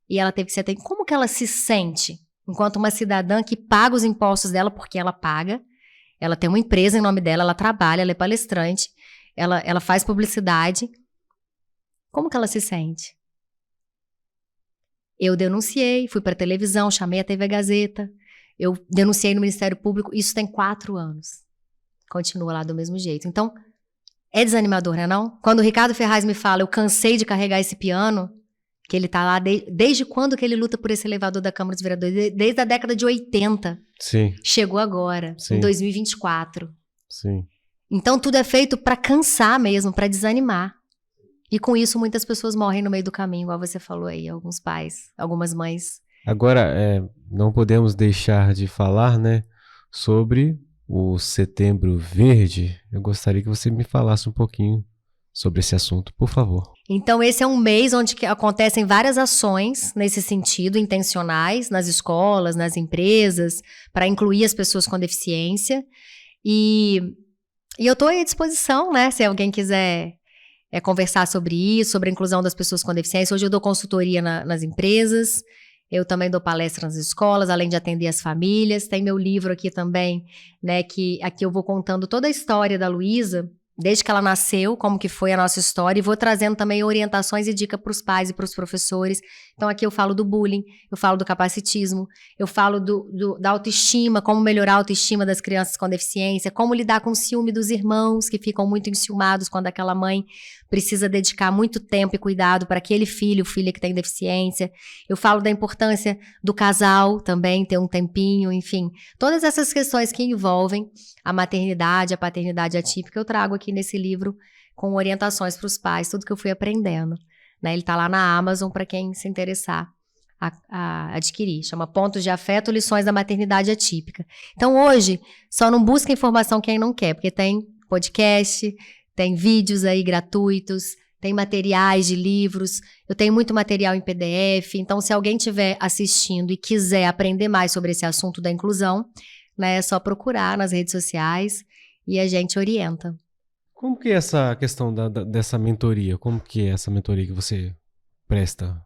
E ela teve que se atender. Como que ela se sente enquanto uma cidadã que paga os impostos dela, porque ela paga? Ela tem uma empresa em nome dela, ela trabalha, ela é palestrante, ela faz publicidade. Como que ela se sente? Eu denunciei, fui para televisão, chamei a TV Gazeta, eu denunciei no Ministério Público, isso tem 4 anos. Continua lá do mesmo jeito. Então, é desanimador, né não? Quando o Ricardo Ferraz me fala, eu cansei de carregar esse piano, que ele tá lá desde quando que ele luta por esse elevador da Câmara dos Vereadores? Desde a década de 80.
Sim.
Chegou agora,
Sim.
em 2024.
Sim.
Então, tudo é feito para cansar mesmo, para desanimar. E com isso, muitas pessoas morrem no meio do caminho, igual você falou aí, alguns pais, algumas mães.
Agora, não podemos deixar de falar, né, sobre o Setembro Verde. Eu gostaria que você me falasse um pouquinho sobre esse assunto, por favor.
Então, esse é um mês onde acontecem várias ações nesse sentido, intencionais, nas escolas, nas empresas, para incluir as pessoas com deficiência. E eu estou à disposição, né, se alguém quiser conversar sobre isso, sobre a inclusão das pessoas com deficiência. Hoje eu dou consultoria nas empresas, eu também dou palestra nas escolas, além de atender as famílias. Tem meu livro aqui também, né, que aqui eu vou contando toda a história da Luísa, desde que ela nasceu, como que foi a nossa história, e vou trazendo também orientações e dicas para os pais e para os professores. Então aqui eu falo do bullying, eu falo do capacitismo, eu falo da autoestima, como melhorar a autoestima das crianças com deficiência, como lidar com o ciúme dos irmãos, que ficam muito enciumados quando aquela mãe precisa dedicar muito tempo e cuidado para aquele filho, filha que tem deficiência. Eu falo da importância do casal também, ter um tempinho, enfim. Todas essas questões que envolvem a maternidade, a paternidade atípica, eu trago aqui nesse livro com orientações para os pais, tudo que eu fui aprendendo. Né? Ele está lá na Amazon para quem se interessar a adquirir. Chama Pontos de Afeto, Lições da Maternidade Atípica. Então hoje, só não busca informação quem não quer, porque tem podcast, tem vídeos aí gratuitos, tem materiais de livros, eu tenho muito material em PDF, então se alguém estiver assistindo e quiser aprender mais sobre esse assunto da inclusão, né, é só procurar nas redes sociais e a gente orienta.
Como que é essa questão dessa mentoria? Como que é essa mentoria que você presta?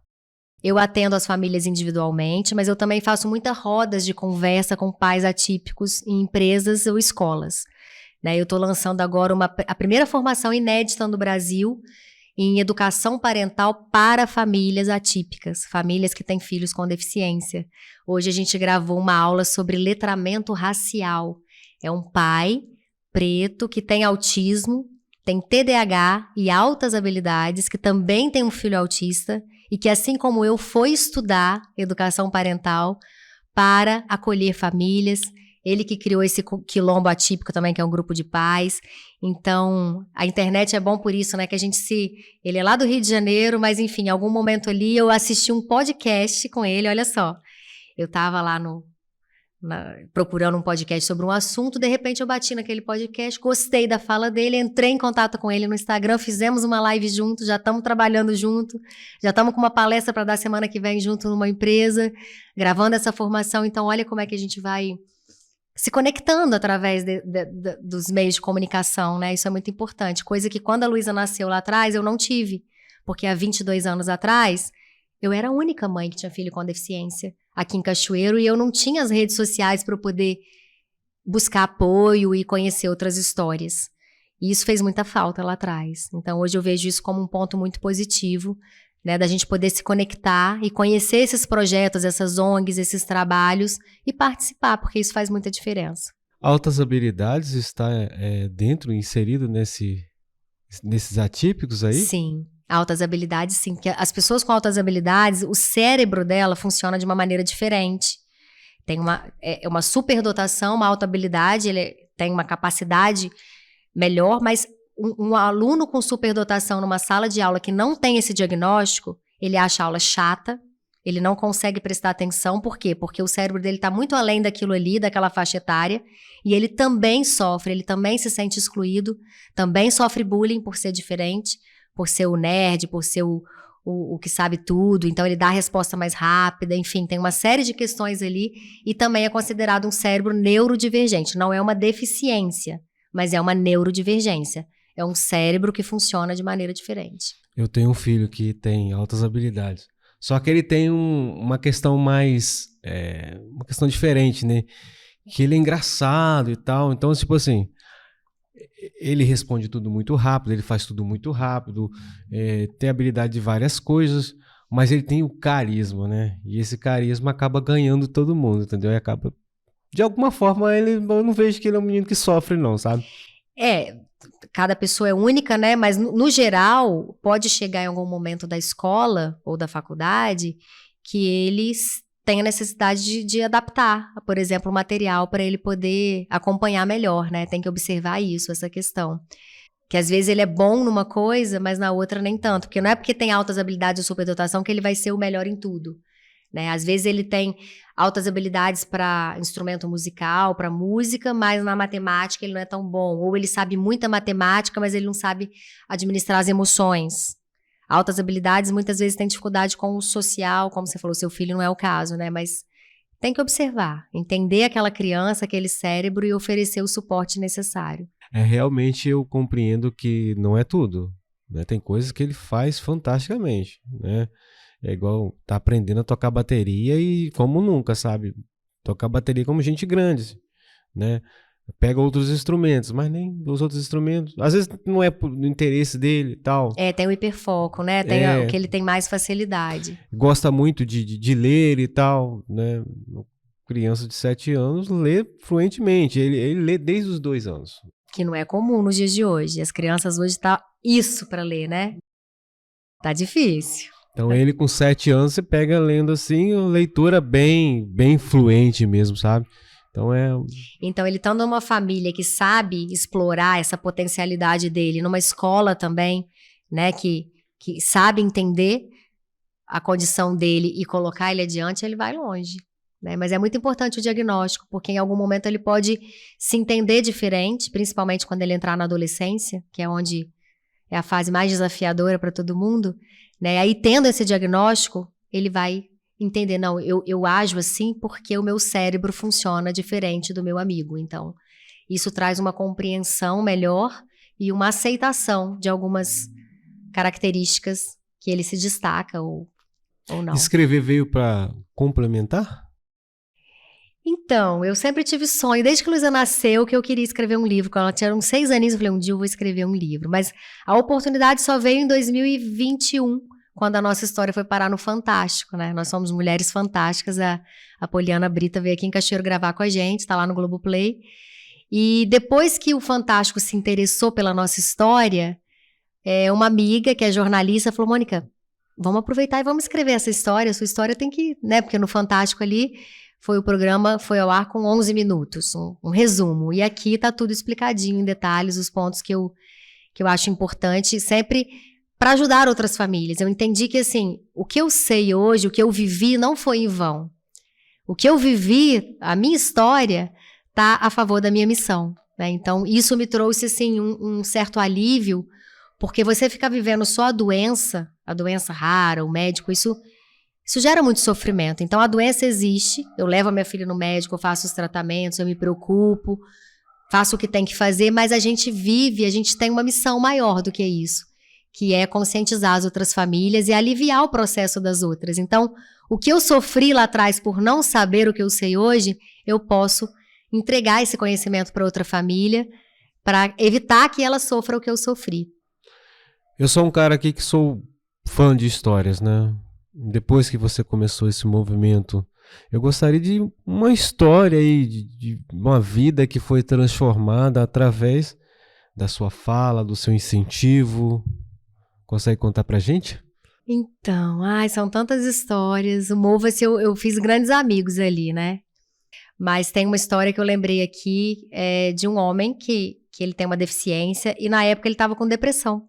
Eu atendo as famílias individualmente, mas eu também faço muitas rodas de conversa com pais atípicos em empresas ou escolas. Né, eu estou lançando agora a primeira formação inédita no Brasil em educação parental para famílias atípicas, famílias que têm filhos com deficiência. Hoje a gente gravou uma aula sobre letramento racial. É um pai preto que tem autismo, tem TDAH e altas habilidades, que também tem um filho autista e que, assim como eu, foi estudar educação parental para acolher famílias. Ele que criou esse Quilombo Atípico também, que é um grupo de pais. Então, a internet é bom por isso, né? Que a gente ele é lá do Rio de Janeiro, mas enfim, em algum momento ali eu assisti um podcast com ele, olha só. Eu tava lá procurando um podcast sobre um assunto, de repente eu bati naquele podcast, gostei da fala dele, entrei em contato com ele no Instagram, fizemos uma live junto, já estamos trabalhando junto, já estamos com uma palestra para dar semana que vem junto numa empresa, gravando essa formação. Então, olha como é que a gente vai se conectando através dos meios de comunicação, né? Isso é muito importante. Coisa que quando a Luísa nasceu lá atrás, eu não tive. Porque há 22 anos atrás, eu era a única mãe que tinha filho com deficiência aqui em Cachoeiro e eu não tinha as redes sociais para eu poder buscar apoio e conhecer outras histórias. E isso fez muita falta lá atrás. Então, hoje eu vejo isso como um ponto muito positivo, né, da gente poder se conectar e conhecer esses projetos, essas ONGs, esses trabalhos e participar, porque isso faz muita diferença.
Altas habilidades está inserido nesses atípicos aí?
Sim, altas habilidades sim, porque as pessoas com altas habilidades, o cérebro dela funciona de uma maneira diferente. Tem uma superdotação, uma alta habilidade, ele tem uma capacidade melhor, mas um aluno com superdotação numa sala de aula que não tem esse diagnóstico, ele acha a aula chata, ele não consegue prestar atenção. Por quê? Porque o cérebro dele está muito além daquilo ali, daquela faixa etária, e ele também sofre, ele também se sente excluído, também sofre bullying por ser diferente, por ser o nerd, por ser o que sabe tudo, então ele dá a resposta mais rápida, enfim, tem uma série de questões ali, e também é considerado um cérebro neurodivergente, não é uma deficiência, mas é uma neurodivergência. É um cérebro que funciona de maneira diferente.
Eu tenho um filho que tem altas habilidades. Só que ele tem uma questão mais... uma questão diferente, né? Que ele é engraçado e tal. Então, tipo assim... Ele responde tudo muito rápido, ele faz tudo muito rápido. Tem habilidade de várias coisas. mas ele tem o carisma, né? E esse carisma acaba ganhando todo mundo, entendeu? E acaba... De alguma forma, eu não vejo que ele é um menino que sofre, não, sabe?
Cada pessoa é única, né? Mas, no geral, pode chegar em algum momento da escola ou da faculdade que eles têm a necessidade de adaptar, por exemplo, o material para ele poder acompanhar melhor, né? Tem que observar isso, essa questão. Que às vezes ele é bom numa coisa, mas na outra nem tanto. Porque não é porque tem altas habilidades de superdotação que ele vai ser o melhor em tudo, né? Às vezes ele tem altas habilidades para instrumento musical, para música, mas na matemática ele não é tão bom. Ou ele sabe muita matemática, mas ele não sabe administrar as emoções. Altas habilidades muitas vezes têm dificuldade com o social, como você falou, seu filho não é o caso, né? Mas tem que observar, entender aquela criança, aquele cérebro e oferecer o suporte necessário.
Realmente eu compreendo que não é tudo, né? Tem coisas que ele faz fantasticamente, né? É igual tá aprendendo a tocar bateria e como nunca, sabe? Tocar bateria como gente grande, né? Pega outros instrumentos, mas nem os outros instrumentos. Às vezes não é por interesse dele e tal.
Tem o hiperfoco, né? Tem o que ele tem mais facilidade.
Gosta muito de ler e tal, né? Criança de 7 anos lê fluentemente. Ele lê desde os 2 anos.
Que não é comum nos dias de hoje. As crianças hoje tá isso para ler, né? Tá difícil.
Então ele com 7 anos, você pega lendo assim, uma leitura bem fluente mesmo, sabe?
Então ele estando numa família que sabe explorar essa potencialidade dele, numa escola também, né, que sabe entender a condição dele e colocar ele adiante, ele vai longe, né? Mas é muito importante o diagnóstico, porque em algum momento ele pode se entender diferente, principalmente quando ele entrar na adolescência, que é onde é a fase mais desafiadora para todo mundo, né? Aí tendo esse diagnóstico, ele vai entender, não, eu ajo assim porque o meu cérebro funciona diferente do meu amigo. Então, isso traz uma compreensão melhor e uma aceitação de algumas características que ele se destaca ou não.
Escrever veio para complementar?
Então, eu sempre tive sonho, desde que a Luísa nasceu, que eu queria escrever um livro. Quando ela tinha uns 6 aninhos, eu falei, um dia eu vou escrever um livro. Mas a oportunidade só veio em 2021, quando a nossa história foi parar no Fantástico, né? Nós somos mulheres fantásticas, a Poliana Brita veio aqui em Cachoeiro gravar com a gente, tá lá no Globoplay. E depois que o Fantástico se interessou pela nossa história, uma amiga, que é jornalista, falou, Mônica, vamos aproveitar e vamos escrever essa história, a sua história tem que, né? Porque no Fantástico ali, o programa foi ao ar com 11 minutos, um resumo. E aqui tá tudo explicadinho, em detalhes, os pontos que eu acho importante, sempre para ajudar outras famílias. Eu entendi que, assim, o que eu sei hoje, o que eu vivi, não foi em vão. O que eu vivi, a minha história, tá a favor da minha missão, né? Então, isso me trouxe, assim, um certo alívio, porque você ficar vivendo só a doença rara, o médico, isso gera muito sofrimento. Então, a doença existe, eu levo a minha filha no médico, eu faço os tratamentos, eu me preocupo, faço o que tem que fazer, mas a gente vive, a gente tem uma missão maior do que isso, que é conscientizar as outras famílias e aliviar o processo das outras. Então, o que eu sofri lá atrás por não saber o que eu sei hoje, eu posso entregar esse conhecimento para outra família, para evitar que ela sofra o que eu sofri.
Eu sou um cara aqui que sou fã de histórias, né? Depois que você começou esse movimento, eu gostaria de uma história aí, de uma vida que foi transformada através da sua fala, do seu incentivo. Consegue contar pra gente?
Então, são tantas histórias. O Mova-se eu fiz grandes amigos ali, né? Mas tem uma história que eu lembrei aqui de um homem que ele tem uma deficiência e na época ele estava com depressão.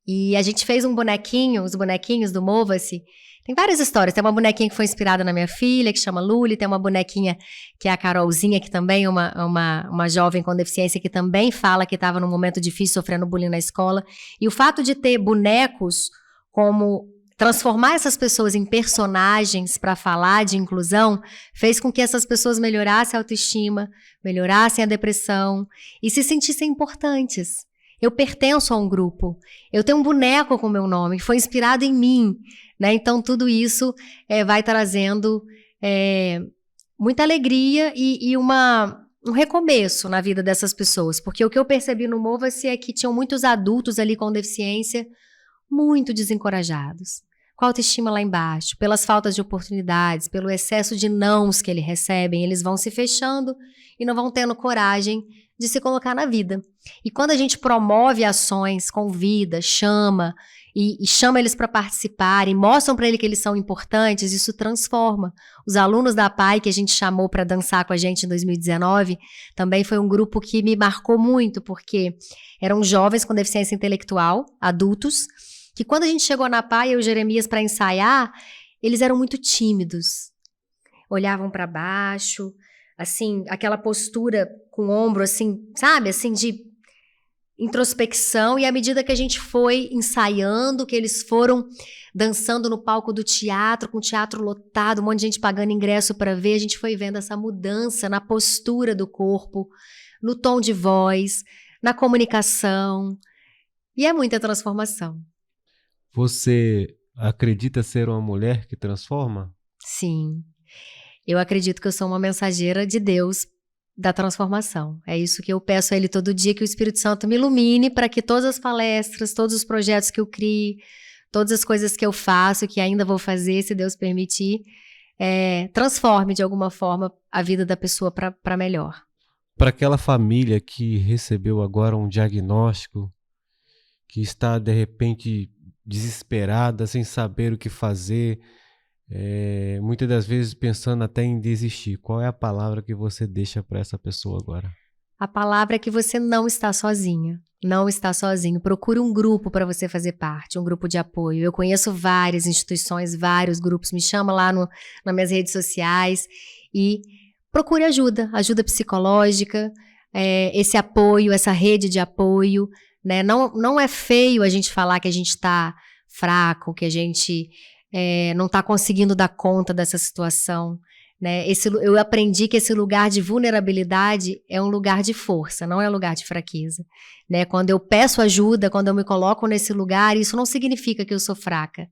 E a gente fez um bonequinho, os bonequinhos do Mova-se. Tem várias histórias. Tem uma bonequinha que foi inspirada na minha filha, que chama Luli. Tem uma bonequinha que é a Carolzinha, que também é uma jovem com deficiência, que também fala que estava num momento difícil, sofrendo bullying na escola. E o fato de ter bonecos como transformar essas pessoas em personagens para falar de inclusão fez com que essas pessoas melhorassem a autoestima, melhorassem a depressão e se sentissem importantes. Eu pertenço a um grupo, eu tenho um boneco com o meu nome, que foi inspirado em mim, né? Então tudo isso vai trazendo muita alegria e um recomeço na vida dessas pessoas, porque o que eu percebi no Mova-se é que tinham muitos adultos ali com deficiência muito desencorajados, com a autoestima lá embaixo, pelas faltas de oportunidades, pelo excesso de nãos que eles recebem, eles vão se fechando e não vão tendo coragem de se colocar na vida. E quando a gente promove ações, convida, chama e chama eles para participarem, mostram para eles que eles são importantes, isso transforma. Os alunos da PAI que a gente chamou para dançar com a gente em 2019, também foi um grupo que me marcou muito, porque eram jovens com deficiência intelectual, adultos, que quando a gente chegou na PAI, eu e o Jeremias para ensaiar, eles eram muito tímidos. Olhavam para baixo, assim, aquela postura com o ombro, assim, sabe? Assim, de introspecção. E à medida que a gente foi ensaiando, que eles foram dançando no palco do teatro, com o teatro lotado, um monte de gente pagando ingresso para ver, a gente foi vendo essa mudança na postura do corpo, no tom de voz, na comunicação. E é muita transformação.
Você acredita ser uma mulher que transforma?
Sim. Eu acredito que eu sou uma mensageira de Deus da transformação. É isso que eu peço a Ele todo dia, que o Espírito Santo me ilumine para que todas as palestras, todos os projetos que eu crie, todas as coisas que eu faço, que ainda vou fazer, se Deus permitir, transforme de alguma forma a vida da pessoa para melhor.
Para aquela família que recebeu agora um diagnóstico, que está de repente desesperada, sem saber o que fazer, muitas das vezes pensando até em desistir, qual é a palavra que você deixa para essa pessoa agora?
A palavra é que você não está sozinha, não está sozinho. Procure um grupo para você fazer parte, um grupo de apoio. Eu conheço várias instituições, vários grupos, me chama lá nas minhas redes sociais e procure ajuda psicológica, esse apoio, essa rede de apoio, né? Não é feio a gente falar que a gente está fraco, que a gente não está conseguindo dar conta dessa situação, né? Eu aprendi que esse lugar de vulnerabilidade é um lugar de força, não é um lugar de fraqueza, né? Quando eu peço ajuda, quando eu me coloco nesse lugar, isso não significa que eu sou fraca,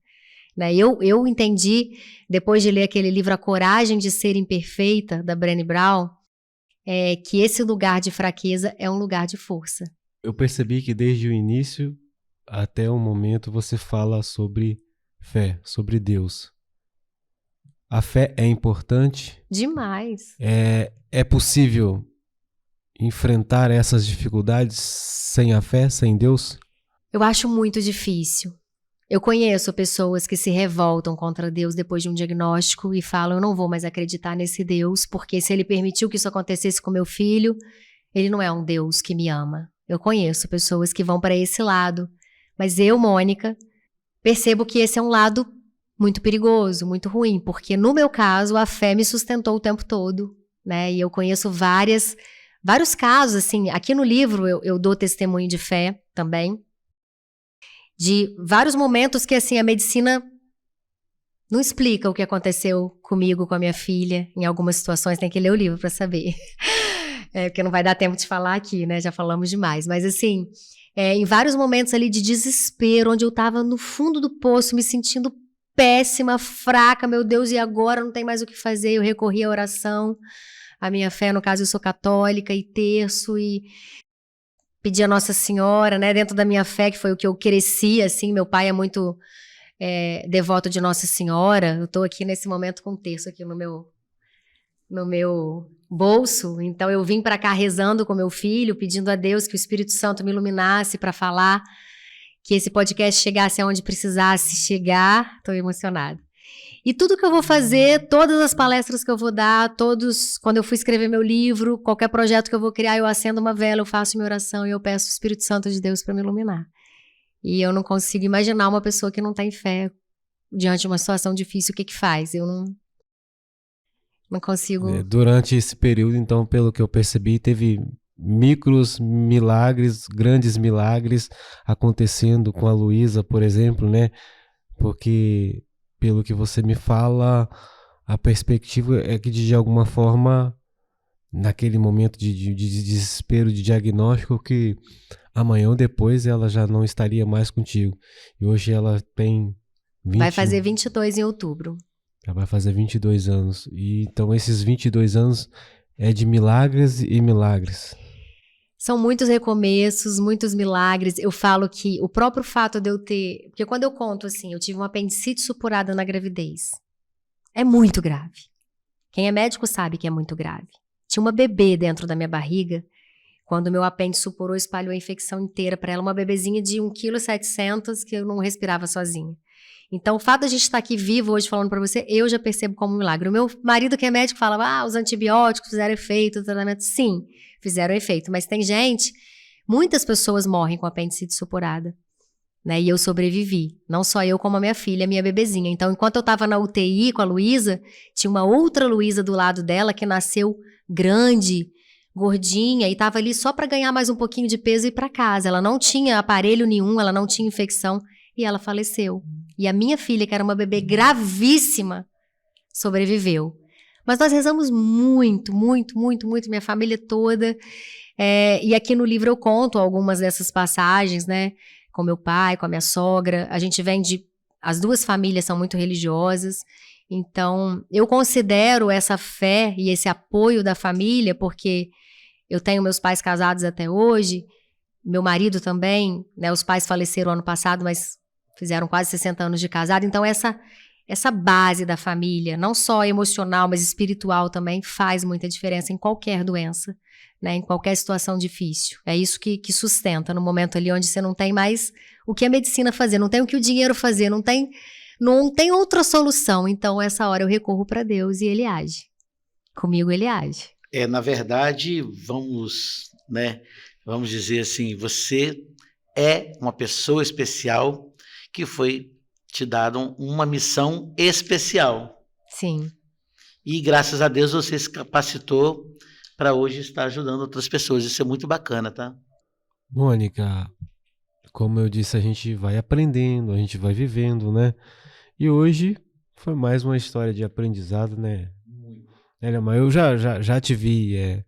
né? Eu entendi, depois de ler aquele livro A Coragem de Ser Imperfeita, da Brené Brown, que esse lugar de fraqueza é um lugar de força.
Eu percebi que desde o início até o momento você fala sobre fé, sobre Deus. A fé é importante?
Demais.
É possível enfrentar essas dificuldades sem a fé, sem Deus?
Eu acho muito difícil. Eu conheço pessoas que se revoltam contra Deus depois de um diagnóstico e falam, eu não vou mais acreditar nesse Deus, porque se ele permitiu que isso acontecesse com meu filho, ele não é um Deus que me ama. Eu conheço pessoas que vão para esse lado, mas eu, Mônica, percebo que esse é um lado muito perigoso, muito ruim, porque no meu caso a fé me sustentou o tempo todo, né? E eu conheço vários casos, assim, aqui no livro eu dou testemunho de fé também, de vários momentos que, assim, a medicina não explica o que aconteceu comigo, com a minha filha, em algumas situações, tem que ler o livro para saber, porque não vai dar tempo de falar aqui, né? Já falamos demais, mas assim, em vários momentos ali de desespero, onde eu tava no fundo do poço, me sentindo péssima, fraca, meu Deus, e agora não tem mais o que fazer, eu recorri à oração, a minha fé, no caso eu sou católica, e terço, e pedi a Nossa Senhora, né, dentro da minha fé, que foi o que eu cresci, assim, meu pai é muito devoto de Nossa Senhora, eu tô aqui nesse momento com um terço aqui no meu bolso, então eu vim para cá rezando com meu filho, pedindo a Deus que o Espírito Santo me iluminasse para falar, que esse podcast chegasse aonde precisasse chegar. Estou emocionada. E tudo que eu vou fazer, todas as palestras que eu vou dar, quando eu fui escrever meu livro, qualquer projeto que eu vou criar, eu acendo uma vela, eu faço minha oração e eu peço o Espírito Santo de Deus para me iluminar. E eu não consigo imaginar uma pessoa que não tem fé diante de uma situação difícil, o que faz? Eu não consigo...
Durante esse período, então, pelo que eu percebi, teve micros milagres, grandes milagres acontecendo com a Luísa, por exemplo, né? Porque, pelo que você me fala, a perspectiva é que, de alguma forma, naquele momento de desespero, de diagnóstico, que amanhã ou depois ela já não estaria mais contigo. E hoje ela tem 20...
Vai fazer 22 em outubro.
Ela vai fazer 22 anos. E, então, esses 22 anos é de milagres e milagres.
São muitos recomeços, muitos milagres. Eu falo que o próprio fato de eu ter... Porque quando eu conto assim, eu tive uma apendicite supurada na gravidez. É muito grave. Quem é médico sabe que é muito grave. Tinha uma bebê dentro da minha barriga. Quando meu apêndice supurou, espalhou a infecção inteira para ela. Uma bebezinha de 1,7 kg que eu não respirava sozinha. Então, o fato de a gente estar aqui vivo hoje falando para você, eu já percebo como um milagre. O meu marido, que é médico, falava, os antibióticos fizeram efeito, o tratamento. Sim, fizeram efeito. Mas tem gente, muitas pessoas morrem com apendicite supurada, né? E eu sobrevivi. Não só eu, como a minha filha, a minha bebezinha. Então, enquanto eu estava na UTI com a Luísa, tinha uma outra Luísa do lado dela que nasceu grande, gordinha, e estava ali só para ganhar mais um pouquinho de peso e ir para casa. Ela não tinha aparelho nenhum, ela não tinha infecção. E ela faleceu. E a minha filha, que era uma bebê gravíssima, sobreviveu. Mas nós rezamos muito, muito, muito, muito, minha família toda. E aqui no livro eu conto algumas dessas passagens, né? Com meu pai, com a minha sogra. A gente vem de... As duas famílias são muito religiosas. Então, eu considero essa fé e esse apoio da família, porque eu tenho meus pais casados até hoje, meu marido também, né? Os pais faleceram ano passado, mas... fizeram quase 60 anos de casado. Então, essa base da família, não só emocional, mas espiritual também, faz muita diferença em qualquer doença, né? Em qualquer situação difícil. É isso que sustenta no momento ali onde você não tem mais o que a medicina fazer, não tem o que o dinheiro fazer, não tem outra solução. Então, essa hora eu recorro para Deus e Ele age. Comigo Ele age.
Na verdade, vamos dizer assim, você é uma pessoa especial que foi te dado uma missão especial.
Sim.
E graças a Deus você se capacitou para hoje estar ajudando outras pessoas. Isso é muito bacana, tá?
Mônica, como eu disse, a gente vai aprendendo, a gente vai vivendo, né? E hoje foi mais uma história de aprendizado, né? Mas eu já te vi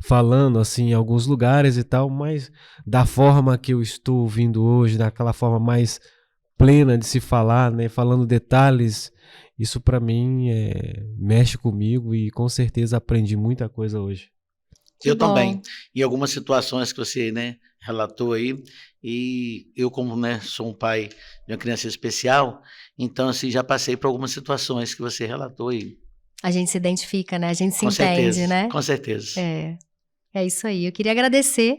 falando assim em alguns lugares e tal, mas da forma que eu estou ouvindo hoje, daquela forma mais plena de se falar, né, falando detalhes, isso para mim mexe comigo e com certeza aprendi muita coisa hoje.
Eu também. Em algumas situações que você, né, relatou aí, e eu como, né, sou um pai de uma criança especial, então assim, já passei por algumas situações que você relatou aí.
A gente se identifica, né? A gente se
com
entende,
certeza,
né?
Com certeza.
É isso aí. Eu queria agradecer,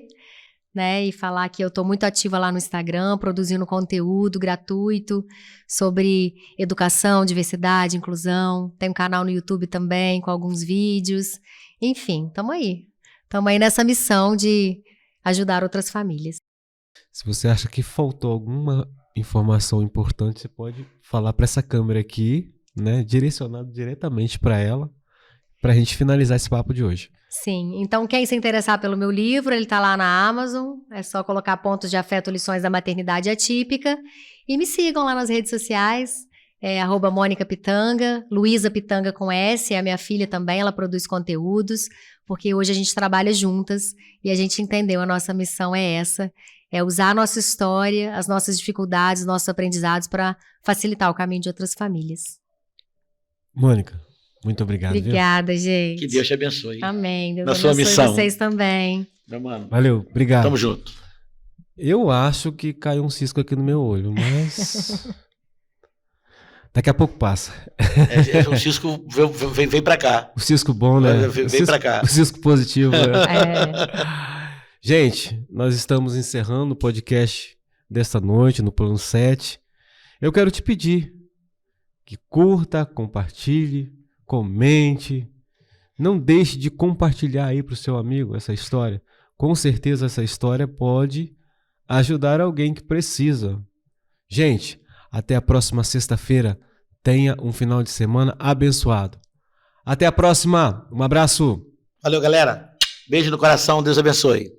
né, e falar que eu estou muito ativa lá no Instagram, produzindo conteúdo gratuito sobre educação, diversidade, inclusão. Tem um canal no YouTube também com alguns vídeos. Enfim, estamos aí nessa missão de ajudar outras famílias.
Se você acha que faltou alguma informação importante, você pode falar para essa câmera aqui, né, direcionado diretamente para ela, para a gente finalizar esse papo de hoje.
Sim, então quem se interessar pelo meu livro, ele está lá na Amazon, é só colocar Pontos de Afeto, Lições da Maternidade Atípica, e me sigam lá nas redes sociais, @Mônica Pitanga, Luísa Pitanga com S, é a minha filha também, ela produz conteúdos, porque hoje a gente trabalha juntas, e a gente entendeu, a nossa missão é essa, é usar a nossa história, as nossas dificuldades, os nossos aprendizados para facilitar o caminho de outras famílias.
Mônica, muito obrigado.
Obrigada, gente.
Que Deus te abençoe.
Amém. Deus
na sua missão.
Vocês também.
Meu mano.
Valeu, obrigado.
Tamo junto.
Eu acho que caiu um cisco aqui no meu olho, mas daqui a pouco passa.
O cisco vem pra cá.
O cisco bom, né?
Vem pra cá.
O cisco positivo, né? Gente, nós estamos encerrando o podcast desta noite no Plano 7. Eu quero te pedir que curta, compartilhe, comente. Não deixe de compartilhar aí para o seu amigo essa história. Com certeza essa história pode ajudar alguém que precisa. Gente, até a próxima sexta-feira. Tenha um final de semana abençoado. Até a próxima. Um abraço.
Valeu, galera. Beijo no coração. Deus abençoe.